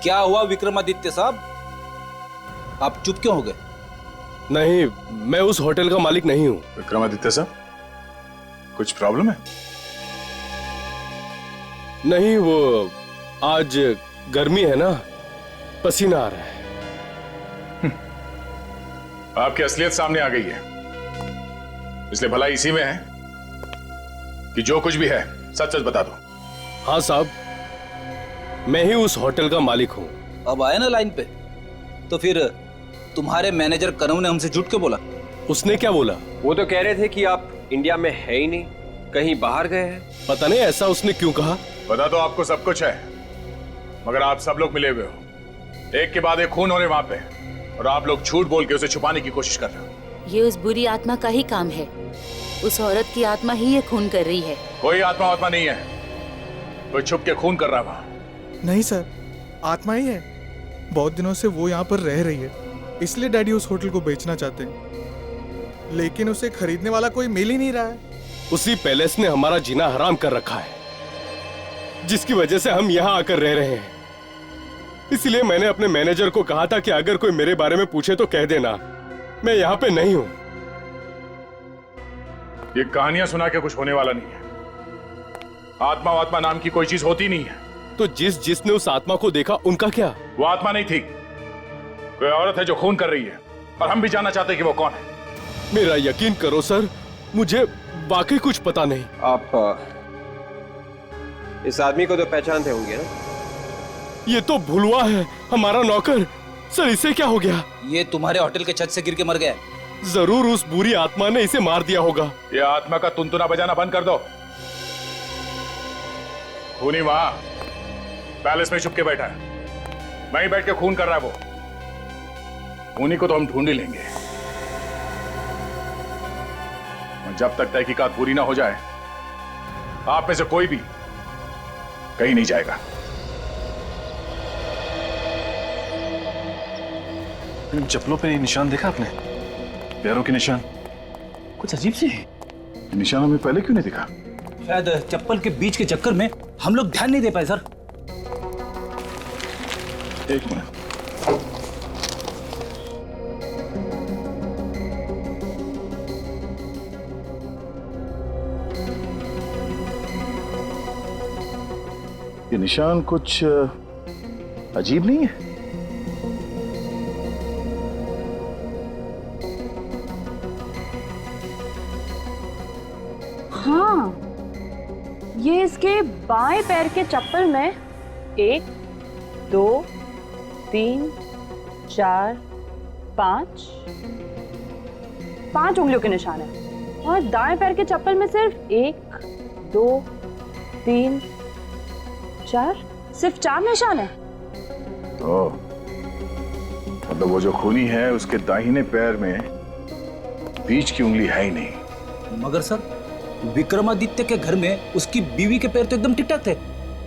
X: क्या हुआ विक्रमादित्य साहब, आप चुप क्यों हो गए?
W: नहीं, मैं उस होटल का मालिक नहीं हूं।
N: विक्रमादित्य साहब, कुछ प्रॉब्लम है?
W: नहीं, वो आज गर्मी है ना, पसीना आ रहा है।
N: आपकी असलियत सामने आ गई है, इसलिए भलाई इसी में है कि जो कुछ भी है सच सच बता दो।
W: हाँ साहब, मैं ही उस होटल का मालिक हूँ।
X: अब आए ना लाइन पे, तो फिर तुम्हारे मैनेजर कनू ने हमसे झूठ क्यों बोला?
W: उसने क्या बोला?
D: वो तो कह रहे थे कि आप इंडिया में है ही नहीं, कहीं बाहर गए हैं।
W: पता नहीं ऐसा उसने क्यों कहा।
N: पता तो आपको सब कुछ है, मगर आप सब लोग मिले हुए हो, एक के बाद एक खून हो रहे वहां पे, और आप लोग झूठ बोल के उसे छुपाने की कोशिश कर रहे हो।
T: ये उस बुरी आत्मा का ही काम है, उस औरत की आत्मा ही ये खून कर रही है।
N: कोई आत्मा नहीं है, कोई छुप के खून कर रहा है वहां।
Y: नहीं सर, आत्मा ही है, बहुत दिनों से वो यहाँ पर रह रही है, इसलिए डैडी उस होटल को बेचना चाहते हैं, लेकिन उसे खरीदने वाला कोई मिल ही नहीं रहा है।
W: उसी पैलेस ने हमारा जीना हराम कर रखा है, जिसकी वजह से हम यहाँ आकर रह रहे हैं। इसलिए मैंने अपने मैनेजर को कहा था कि अगर कोई मेरे बारे में पूछे तो कह देना मैं यहाँ पे नहीं हूँ।
N: ये कहानियां सुना के कुछ होने वाला नहीं है, आत्मा नाम की कोई चीज होती नहीं है।
W: तो जिसने उस आत्मा को देखा उनका क्या?
N: वो आत्मा नहीं थी, कोई औरत है जो खून कर रही है, और हम भी जानना चाहते हैं कि वो कौन है।
W: मेरा यकीन करो सर, मुझे वाकई कुछ पता नहीं।
D: आप इस आदमी को तो पहचानते होंगे ना?
W: ये तो भुलवा है, हमारा नौकर। सर इसे क्या हो गया?
X: ये तुम्हारे होटल के छत से गिर के मर गया।
W: जरूर उस बुरी आत्मा ने इसे मार दिया होगा।
N: ये आत्मा का तुनतुना बजाना बंद कर दो। खूनी वहां पैलेस में छुप के बैठा है, वहीं बैठ के खून कर रहा है वो। उन्हीं को तो हम ढूंढ ही लेंगे। और जब तक तहकीकात पूरी ना हो जाए, आप में से कोई भी कहीं नहीं जाएगा।
M: इन चप्पलों पे निशान देखा आपने? पैरों के निशान
X: कुछ अजीब से है।
M: निशान हमें पहले क्यों नहीं दिखा?
X: शायद चप्पल के बीच के चक्कर में हम लोग ध्यान नहीं दे पाए सर।
M: एक मिनट। ये निशान कुछ अजीब नहीं है?
A: हाँ, ये इसके बाएं पैर के चप्पल में 1, 2, 3, 4, 5 उंगलियों के निशान है और दाएं पैर के चप्पल में सिर्फ 1, 2, 3, 4 सिर्फ 4 निशान है।
M: ओह, मतलब वो जो खूनी है उसके दाहिने पैर में बीच की उंगली है ही नहीं।
X: मगर सर, विक्रमादित्य के घर में उसकी बीवी के पैर तो एकदम ठीक ठाक थे।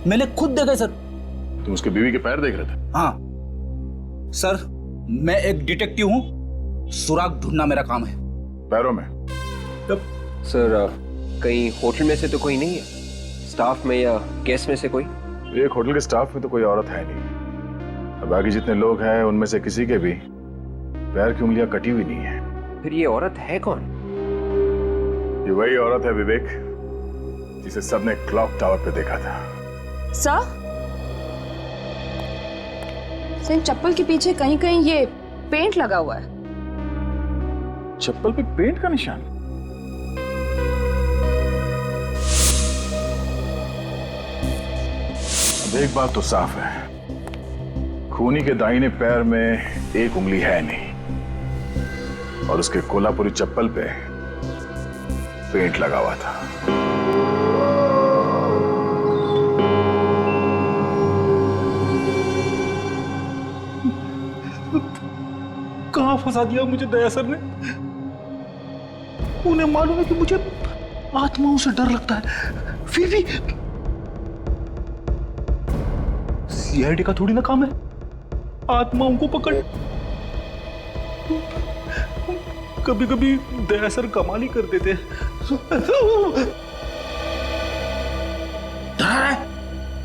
X: मैंने खुद देखा सर।
M: तुम उसके बीवी के पैर देख रहे थे?
X: हाँ सर, मैं एक डिटेक्टिव हूँ, सुराग ढूंढना मेरा काम है।
M: पैरों में?
D: सर, कहीं होटल में से तो कोई नहीं है? स्टाफ में या गेस्ट में से कोई?
M: एक होटल के स्टाफ में तो कोई औरत है नहीं। अब बाकी जितने लोग हैं उनमें से किसी के भी पैर की उंगलियां कटी हुई नहीं है।
D: फिर ये औरत है कौन?
M: ये वही औरत है विवेक, जिसे सबने क्लॉक टावर पे देखा था।
S: सर, इन चप्पल के पीछे कहीं कहीं ये पेंट लगा हुआ है।
M: चप्पल पे पेंट का निशान? अब एक बात तो साफ है, खूनी के दाहिने पैर में एक उंगली है नहीं और उसके कोल्हापुरी चप्पल पे पेंट लगा हुआ था।
X: कहां फंसा दिया मुझे दया सर ने। उन्हें मालूम है कि मुझे आत्माओं से डर लगता है, फिर भी सीआईडी का थोड़ी ना काम है आत्माओं को पकड़। कभी कभी दया सर कमाल ही कर देते हैं।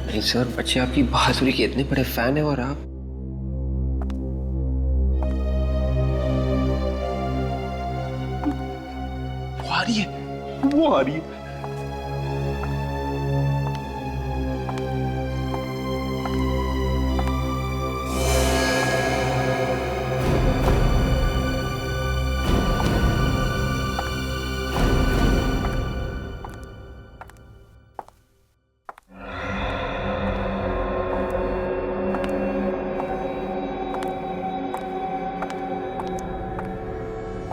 D: नहीं सर, बच्चे आपकी बहादुरी के इतने बड़े फैन हैं और आप
X: वो आ रही है, वो आ रही है।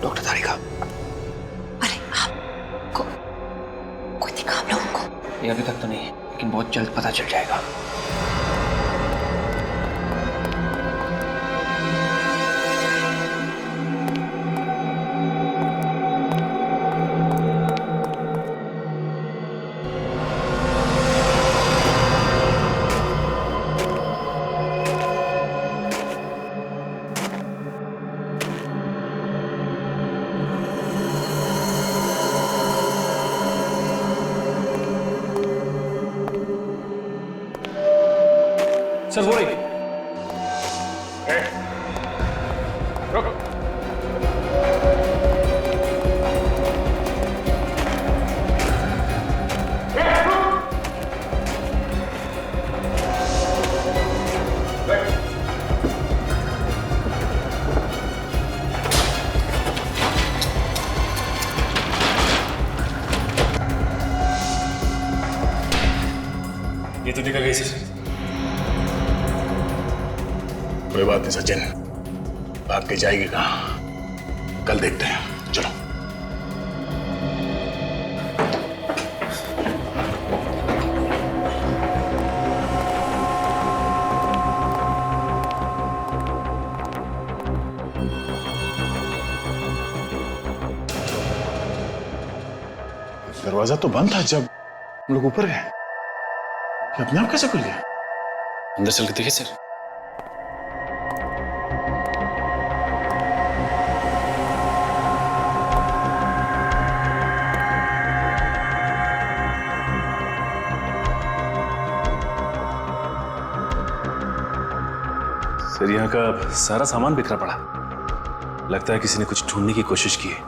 D: डॉक्टर तारिका।
H: अरे आपको कोई दिखा आप लोगों को?
D: ये अभी तक तो नहीं, लेकिन बहुत जल्द पता चल जाएगा।
X: सर वो रही।
M: रुक।
N: ये तो देखा गई सर। कोई बात नहीं सचिन, भाग के जाएगी कहाँ? कल देखते हैं, चलो। दरवाजा तो बंद था जब हम लोग ऊपर गए। ये अपने आप कैसे खुल गया?
B: अंदर चल के देखिए सर। सर यहाँ का सारा सामान बिखरा पड़ा, लगता है किसी ने कुछ ढूंढने की कोशिश की है।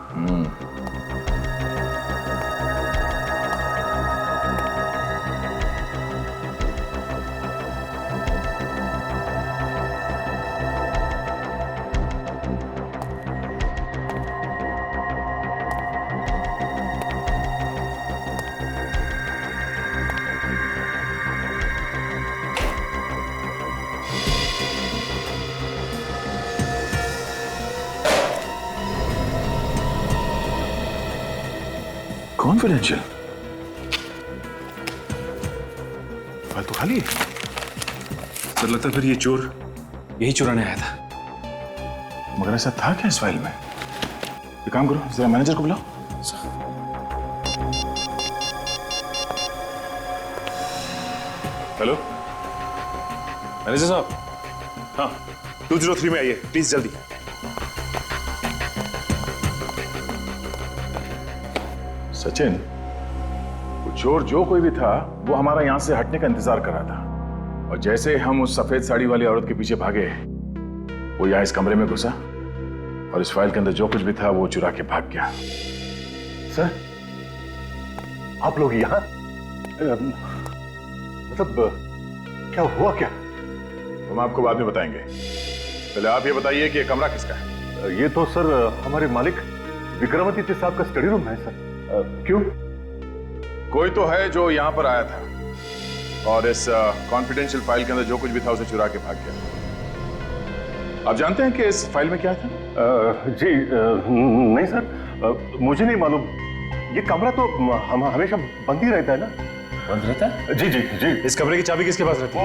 N: कॉन्फिडेंशियल फाइल तो खाली है।
B: सर लगता है फिर ये चोर यही चुराने आया था।
N: मगर ऐसा था क्या इस फाइल में? एक काम करो, जरा मैनेजर को बुलाओ।
M: हेलो मैनेजर साहब। हाँ 203 में आइए प्लीज जल्दी।
N: सचिन, वो चोर जो कोई भी था वो हमारा यहां से हटने का इंतजार कर रहा था, और जैसे हम उस सफेद साड़ी वाली औरत के पीछे भागे, वो यहाँ इस कमरे में घुसा और इस फाइल के अंदर जो कुछ भी था वो चुरा के भाग गया।
U: सर, आप लोग यहाँ? मतलब क्या हुआ क्या?
N: हम आपको बाद में बताएंगे, पहले आप ये बताइए कि ये कमरा किसका है?
U: ये तो सर हमारे मालिक विक्रमादित्य साहब का स्टडी रूम है सर। क्यों?
N: कोई तो है जो यहाँ पर आया था और इस कॉन्फिडेंशियल फाइल के अंदर जो कुछ भी था उसे चुरा के भाग गया। आप जानते हैं कि इस फाइल में क्या था?
U: जी नहीं सर, मुझे नहीं मालूम। ये कमरा तो हमेशा बंद ही रहता है ना?
B: बंद रहता है?
U: जी जी जी।
B: इस कमरे की चाबी किसके पास रहती है?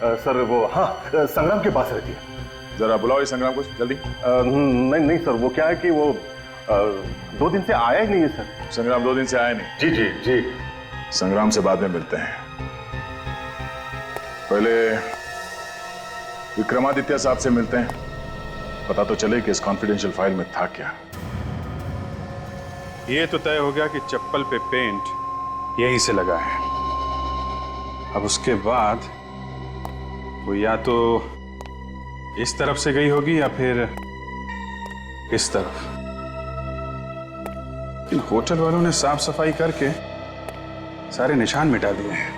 U: वो सर वो हाँ संग्राम के पास रहती है।
N: जरा बुलाओ इस संग्राम को जल्दी।
U: नहीं नहीं सर, वो क्या है कि वो 2 दिन से आया ही नहीं है सर।
N: संग्राम 2 दिन से आया नहीं?
U: जी जी जी।
N: संग्राम से बाद में मिलते हैं, पहले विक्रमादित्य साहब से मिलते हैं, पता तो चले कि इस कॉन्फिडेंशियल फाइल में था क्या।
E: ये तो तय हो गया कि चप्पल पे पेंट यहीं से लगा है। अब उसके बाद वो या तो इस तरफ से गई होगी या फिर इस तरफ। इन होटल वालों ने साफ सफाई करके सारे निशान मिटा दिए हैं,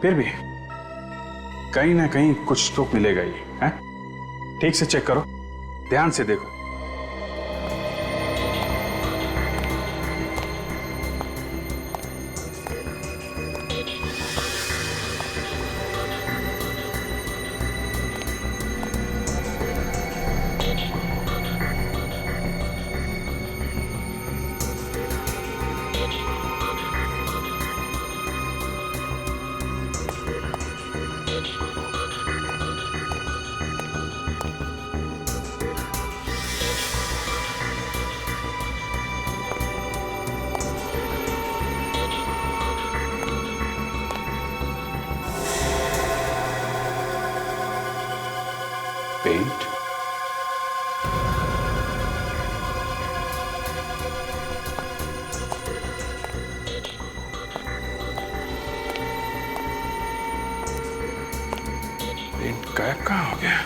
E: फिर भी कहीं ना कहीं कुछ तो मिलेगा ही है। ठीक से चेक करो, ध्यान से देखो। पेंट, पेंट गायब कहाँ हो गया?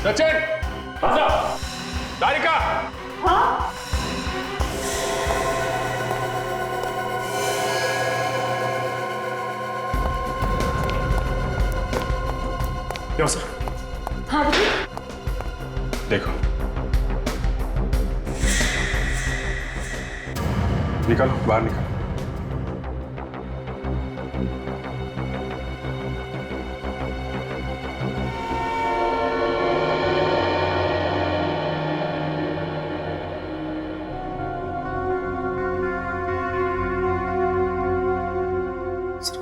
N: सचिन, दारिका।
A: हाँ?
N: क्यों सर?
A: हाँ
E: देखो, निकालो, बाहर निकालो।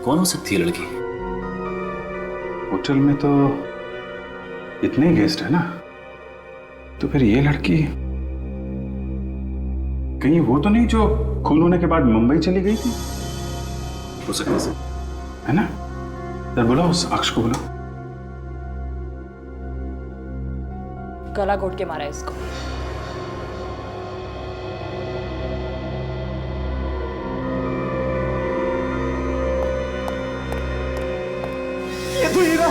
B: कौन हो सकती है लड़की?
E: होटल में तो इतने गेस्ट है ना, तो फिर ये लड़की कहीं वो तो नहीं जो खून होने के बाद मुंबई चली गई थी?
B: हो सकता है,
E: है ना? जरा बुलाओ उस अक्ष को, बुलाओ।
A: गला घोट के मारा है इसको।
I: ये तो हीरा,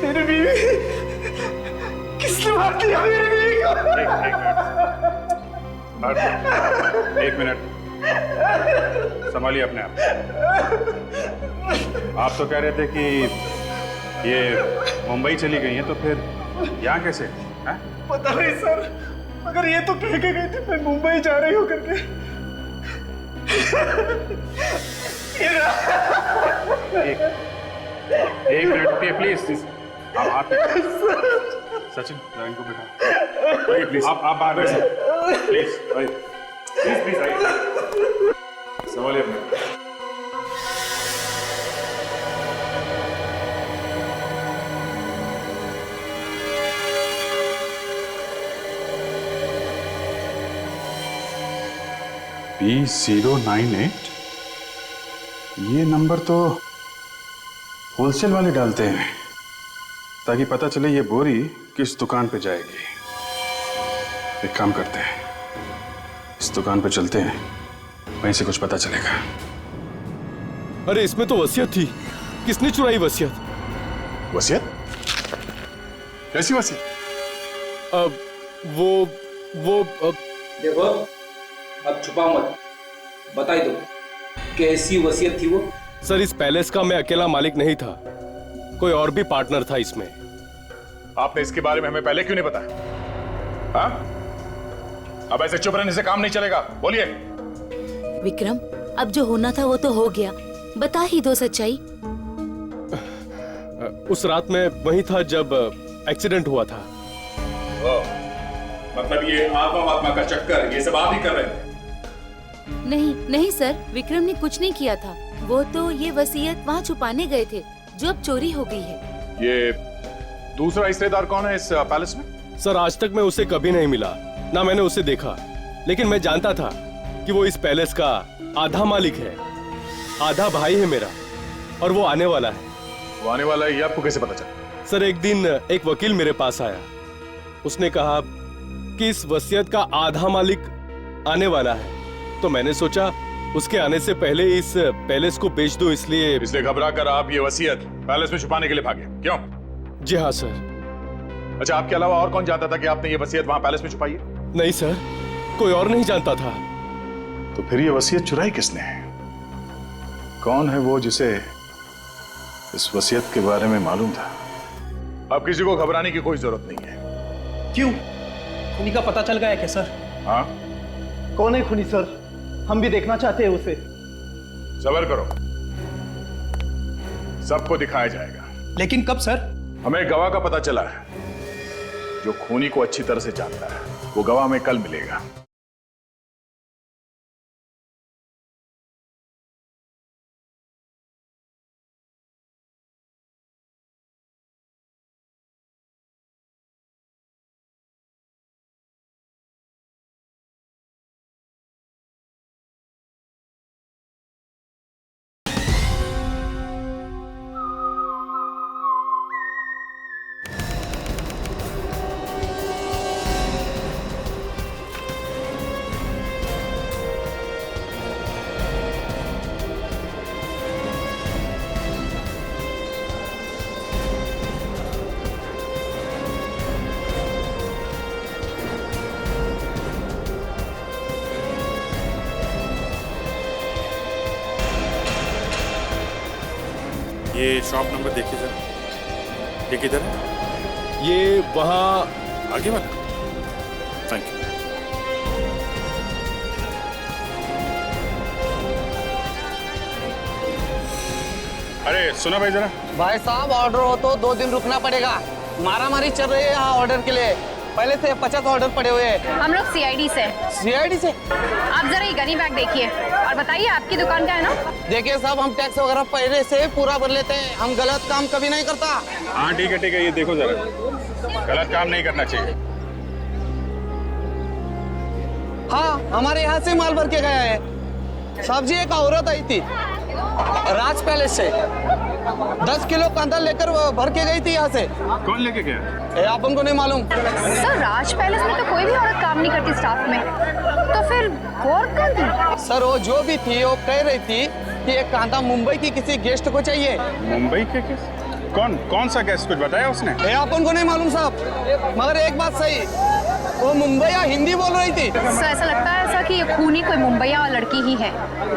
I: मेरी बीवी, किसने मार दिया मेरी बीवी को?
E: एक मिनट, संभालिए अपने आप। आप तो कह रहे थे कि ये मुंबई चली गई हैं, तो फिर यहाँ कैसे है?
I: पता नहीं सर, मगर ये तो कह के गई थी मैं मुंबई जा रही हूँ करके।
E: एक मिनट रुकिए प्लीज। आप हाथ सचिन, जरा इनको बिठा। प्लीज आप बाहर बैठिए प्लीज, प्लीज आइए, संभालिए अपने। P098, ये नंबर तो होलसेल वाले डालते हैं ताकि पता चले ये बोरी किस दुकान पे जाएगी। एक काम करते हैं, इस दुकान पे चलते हैं, वहीं से कुछ पता चलेगा।
W: अरे इसमें तो वसीयत थी, किसने चुराई वसीयत?
N: वसीयत? कैसी वसीयत?
X: देखो, अब छुपा मत, बता ही दो कैसी वसीयत थी वो?
W: सर, इस पैलेस का मैं अकेला मालिक नहीं था, कोई और भी पार्टनर था इसमें।
N: आपने इसके बारे में हमें पहले क्यों नहीं बताया? हाँ? अब ऐसे चुप रहने से काम नहीं चलेगा, बोलिए।
T: विक्रम, अब जो होना था वो तो हो गया, बता ही दो सच्चाई।
W: उस रात में वहीं था जब एक्सीडेंट हुआ था।
N: मतलब ये आत्मा का चक्कर ये सब आप ही कर रहे थे?
T: नहीं नहीं सर, विक्रम ने कुछ नहीं किया था, वो तो ये वसीयत वहाँ छुपाने गए थे जो अब चोरी हो गई है।
N: ये दूसरा हिस्सेदार कौन है इस पैलेस में?
W: सर, आज तक मैं उसे कभी नहीं मिला, ना मैंने उसे देखा, लेकिन मैं जानता था कि वो इस पैलेस का आधा मालिक है, आधा भाई है मेरा, और वो आने वाला है।
N: वो आने वाला है, ये आपको कैसे पता चला?
W: सर, एक दिन एक वकील मेरे पास आया, उसने कहा कि इस वसीयत का आधा मालिक आने वाला है, तो मैंने सोचा उसके आने से पहले इस पैलेस को बेच दूं, इसलिए
N: घबरा कर आप ये वसीयत पैलेस में छुपाने के लिए भागे, क्यों?
W: जी हाँ सर।
N: अच्छा, आपके अलावा और कौन जानता था कि आपने ये वसीयत वहां पैलेस में छुपाई है?
W: नहीं सर, कोई और नहीं जानता था।
N: तो फिर ये वसीयत चुराई किसने? कौन है वो जिसे इस वसीयत के बारे में मालूम था? अब किसी को घबराने की कोई जरूरत नहीं है।
I: क्यों? खूनी का पता चल गया है क्या सर?
N: हाँ?
I: कौन है खूनी सर? हम भी देखना चाहते हैं उसे।
N: सब्र करो, सबको दिखाया जाएगा।
I: लेकिन कब सर?
N: हमें गवाह का पता चला है जो खूनी को अच्छी तरह से जानता है, वो गवाह हमें कल मिलेगा।
E: ये शॉप नंबर देखिए जरा, ये किधर है?
W: ये वहाँ
E: आगे वाला। Thank you. अरे सुना भाई जरा।
I: भाई साहब, ऑर्डर हो तो 2 दिन रुकना पड़ेगा, मारामारी चल रही है यहाँ ऑर्डर के लिए। पहले से 50 ऑर्डर पड़े हुए हैं।
H: हम लोग सीआईडी से।
I: सीआईडी से?
H: आप जरा ये गनी बैग देखिए और बताइए आपकी दुकान का है ना?
I: देखिए साहब, हम टैक्स वगैरह पहले से पूरा भर लेते हैं, हम गलत काम कभी नहीं करता।
E: हाँ ठीक है, ये देखो जरा, गलत काम नहीं करना चाहिए।
I: हाँ, हमारे यहाँ से माल भर के गया है साहब जी। एक औरत आई थी राज पैलेस से, 10 किलो कांदा लेकर भर के गई थी यहाँ से।
E: कौन लेके गया?
I: अपन को नहीं मालूम
H: सर। राज पैलेस में तो कोई भी औरत काम नहीं करती स्टाफ में, तो फिर गौर कौन थी?
I: सर वो जो भी थी वो कह रही थी कि एक कांदा मुंबई की किसी गेस्ट को चाहिए।
E: मुंबई के किस? कौन सा गेस्ट? कुछ बताया उसने?
I: अपन को नहीं मालूम साहब, मगर एक बात सही, वो मुंबई या हिंदी बोल रही थी।
H: सर ऐसा लगता है ऐसा कि ये खूनी कोई मुंबईया लड़की ही है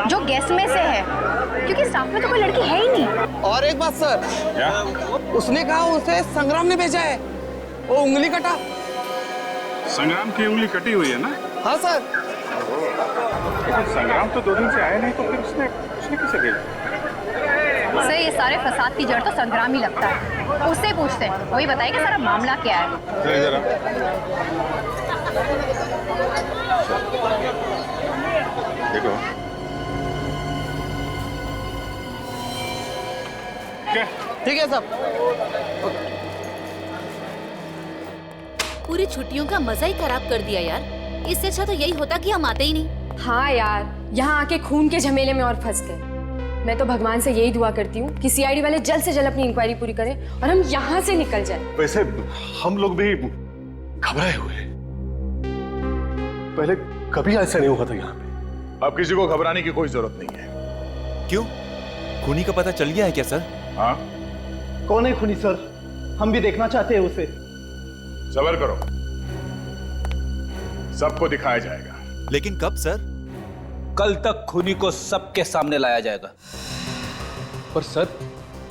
H: जो गेस्ट में से है, क्योंकि स्टाफ में तो कोई लड़की है ही नहीं।
I: और एक बात सर,
E: क्या?
I: उसने कहा उसे संग्राम ने भेजा है, वो उंगली कटा।
E: संग्राम की उंगली कटी हुई है ना?
I: हाँ सर।
E: संग्राम तो 2 दिन से आया नहीं, तो फिर उसने किसे भेजा?
H: सर ये सारे फसाद की जड़ तो संग्राम ही लगता है, उससे पूछते हैं, वही बताएगा सारा मामला क्या है।
E: जरा देखो क्या?
I: ठीक है सब।
T: पूरी छुट्टियों का मजा ही खराब कर दिया यार। इससे अच्छा तो यही होता कि हम आते ही नहीं।
S: हाँ यार, यहाँ आके खून के झमेले में और फंस गए। मैं तो भगवान से यही दुआ करती हूँ कि सीआईडी वाले जल्द से जल्द अपनी इंक्वायरी पूरी करें और हम यहाँ से निकल जाएं।
U: वैसे हम लोग भी घबराए हुए हैं, पहले कभी ऐसा नहीं हुआ था यहाँ पे।
N: अब किसी को घबराने की कोई जरूरत नहीं है।
C: क्यों? खूनी का पता चल गया है क्या सर?
N: हाँ।
L: कौन है खूनी सर? हम भी देखना चाहते हैं उसे।
N: सबर करो, सबको दिखाया जाएगा।
C: लेकिन कब सर?
X: कल तक खूनी को सबके सामने लाया जाएगा।
Q: पर सर,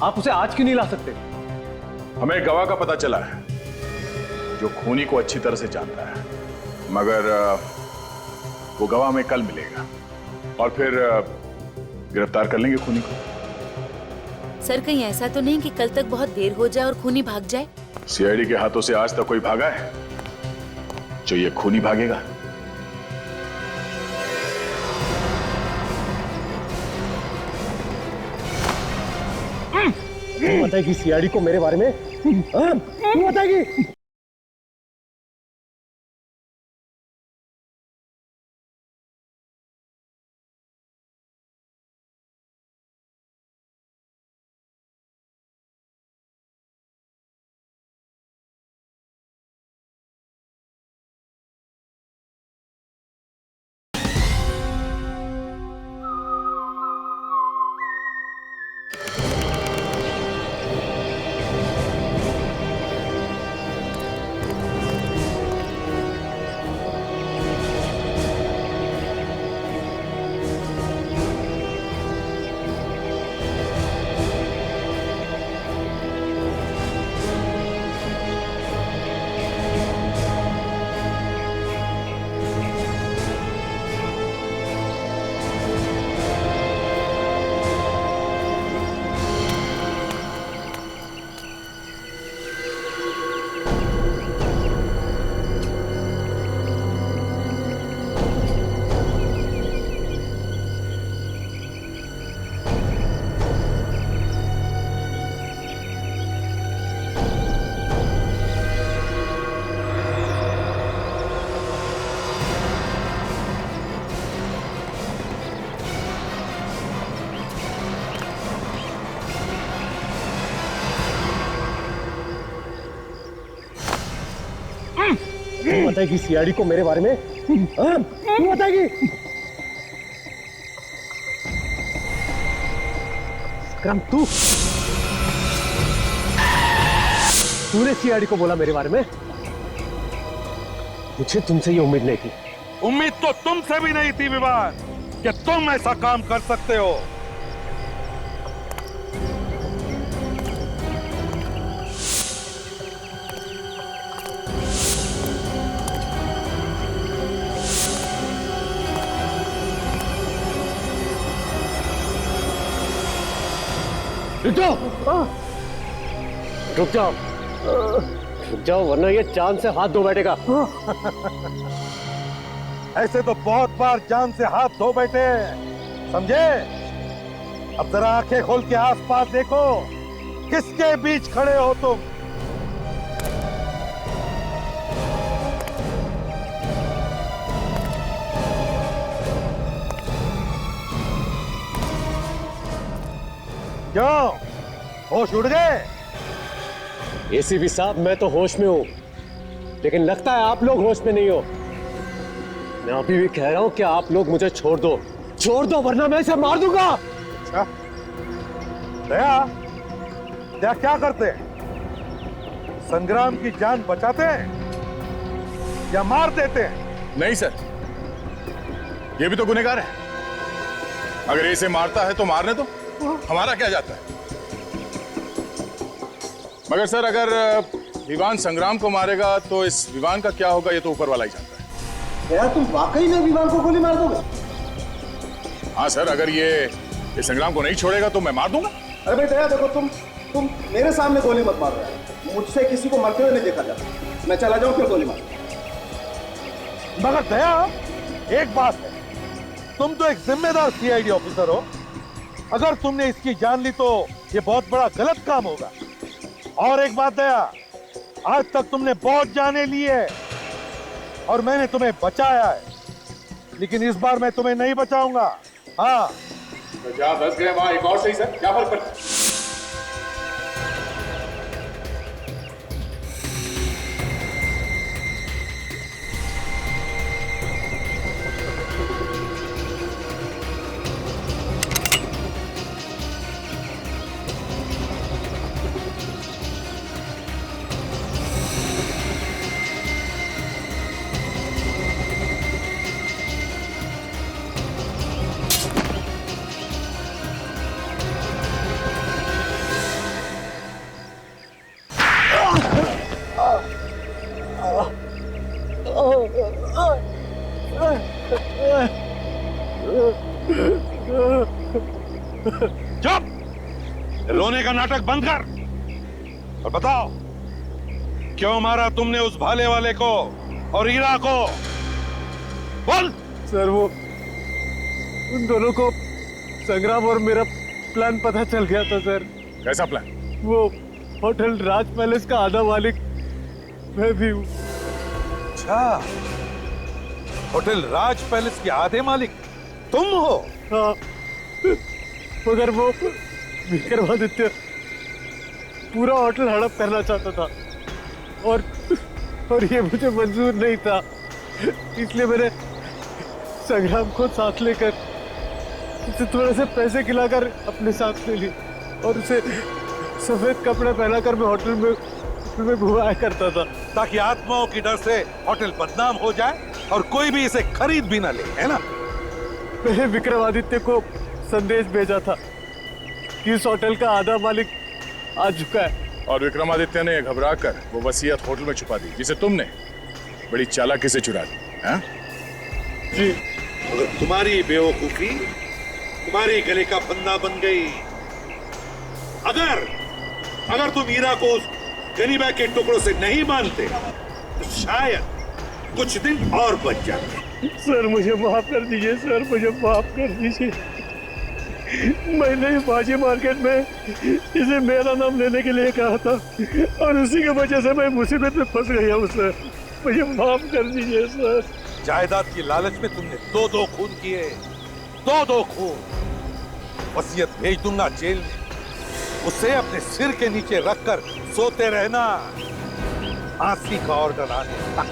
Q: आप उसे आज क्यों नहीं ला सकते?
N: हमें गवाह का पता चला है जो खूनी को अच्छी तरह से जानता है, मगर वो गवाह में कल मिलेगा और फिर गिरफ्तार कर लेंगे खूनी को।
T: सर कहीं ऐसा तो नहीं कि कल तक बहुत देर हो जाए और खूनी भाग जाए?
N: सीआईडी के हाथों से आज तक कोई भागा है जो ये खूनी भागेगा?
L: तू बताएगी सीआईडी को मेरे बारे में? तू बताएगी? तू बताएगी सीआईडी को मेरे बारे में? तू बताएगी? क्रम तूने सीआईडी को बोला मेरे बारे में? मुझे तुमसे ये उम्मीद नहीं थी।
F: उम्मीद तो तुमसे भी नहीं थी विवान कि तुम ऐसा काम कर सकते हो।
L: रुक जाओ, रुक जाओ।
Q: रुक जाओ वरना ये जान से हाथ धो बैठेगा।
F: ऐसे तो बहुत बार जान से हाथ धो बैठे हैं, समझे? अब जरा आंखें खोल के आसपास देखो, किसके बीच खड़े हो तुम? क्यों, होश उड़ गए?
Q: एसीपी साहब, मैं तो होश में हूं, लेकिन लगता है आप लोग होश में नहीं हो। मैं अभी भी कह रहा हूं कि आप लोग मुझे छोड़ दो वरना मैं इसे मार दूंगा।
F: अच्छा, दया क्या करते हैं? संग्राम की जान बचाते हैं या मार देते हैं?
N: नहीं सर, ये भी तो गुनहगार है। अगर इसे मारता है तो मारने दो, हमारा क्या जाता है। मगर सर, अगर विवान संग्राम को मारेगा तो इस विवान का क्या होगा, ये तो ऊपर वाला ही जानता है।
L: क्या तुम वाकई में विवान को गोली मार दोगे?
N: हाँ सर, अगर ये संग्राम को नहीं छोड़ेगा तो मैं मार दूंगा।
L: अरे भाई दया, देखो तुम मेरे सामने गोली मत मार रहे हो। मुझसे किसी को मरते हुए नहीं देखा जाता। मैं चला जाऊं क्यों गोली मार?
F: मगर दया, एक बात है, तुम तो एक जिम्मेदार सीआईडी ऑफिसर हो। अगर तुमने इसकी जान ली तो ये बहुत बड़ा गलत काम होगा। और एक बात दया, आज तक तुमने बहुत जाने ली है और मैंने तुम्हें बचाया है, लेकिन इस बार मैं तुम्हें नहीं बचाऊंगा। हाँ,
N: तो जहाँ 10 गए वहां एक और सही सर, क्या फर्क पड़ता है?
F: चुप! रोने का नाटक बंद कर और बताओ, क्यों मारा तुमने उस भाले वाले को और हीरा को? बोल।
Q: सर, वो उन दोनों को संग्राम और मेरा प्लान पता चल गया था सर।
N: कैसा प्लान?
Q: वो होटल राज पैलेस का आधा मालिक मैं भी हूँ।
F: अच्छा, होटल राज पैलेस के आधे मालिक तुम हो?
Q: हाँ, मगर वो विक्रमादित्य पूरा होटल हड़प करना चाहता था और ये मुझे मंजूर नहीं था। इसलिए मैंने संग्राम को साथ लेकर उसे थोड़े से पैसे खिलाकर अपने साथ ले ली और उसे सफेद कपड़े पहनाकर मैं होटल में घुमाया करता था,
F: ताकि आत्माओं की डर से होटल बदनाम हो जाए और कोई भी इसे खरीद भी ना ले, है ना?
Q: मैंने विक्रमादित्य को संदेश भेजा था कि इस होटल का आधा मालिक आ चुका है।
N: और विक्रमादित्य ने घबराकर वो वसीयत होटल में छुपा दी, जिसे तुमने बड़ी चालाकी से चुरा दी। हाँ?
F: जी, अगर तुम्हारी बेवकूफी तुम्हारी गले का फंदा बन गई, अगर तुम हीरा को उस गनीमा के टुकड़ों से नहीं मानते तो शायद कुछ दिन और बच जाते।
Q: सर, मुझे माफ कर दीजिए सर, मुझे माफ कर दीजिए। मैंने बाजी मार्केट में इसे मेरा नाम लेने के लिए कहा था और उसी की वजह से मैं मुसीबत में फंस गया हूँ सर, मुझे माफ कर दीजिए सर।
F: जायदाद की लालच में तुमने दो खून किए, दो खून। वसीयत भेज दूंगा जेल में, उसे अपने सिर के नीचे रखकर सोते रहना, फांसी का ऑर्डर आने तक।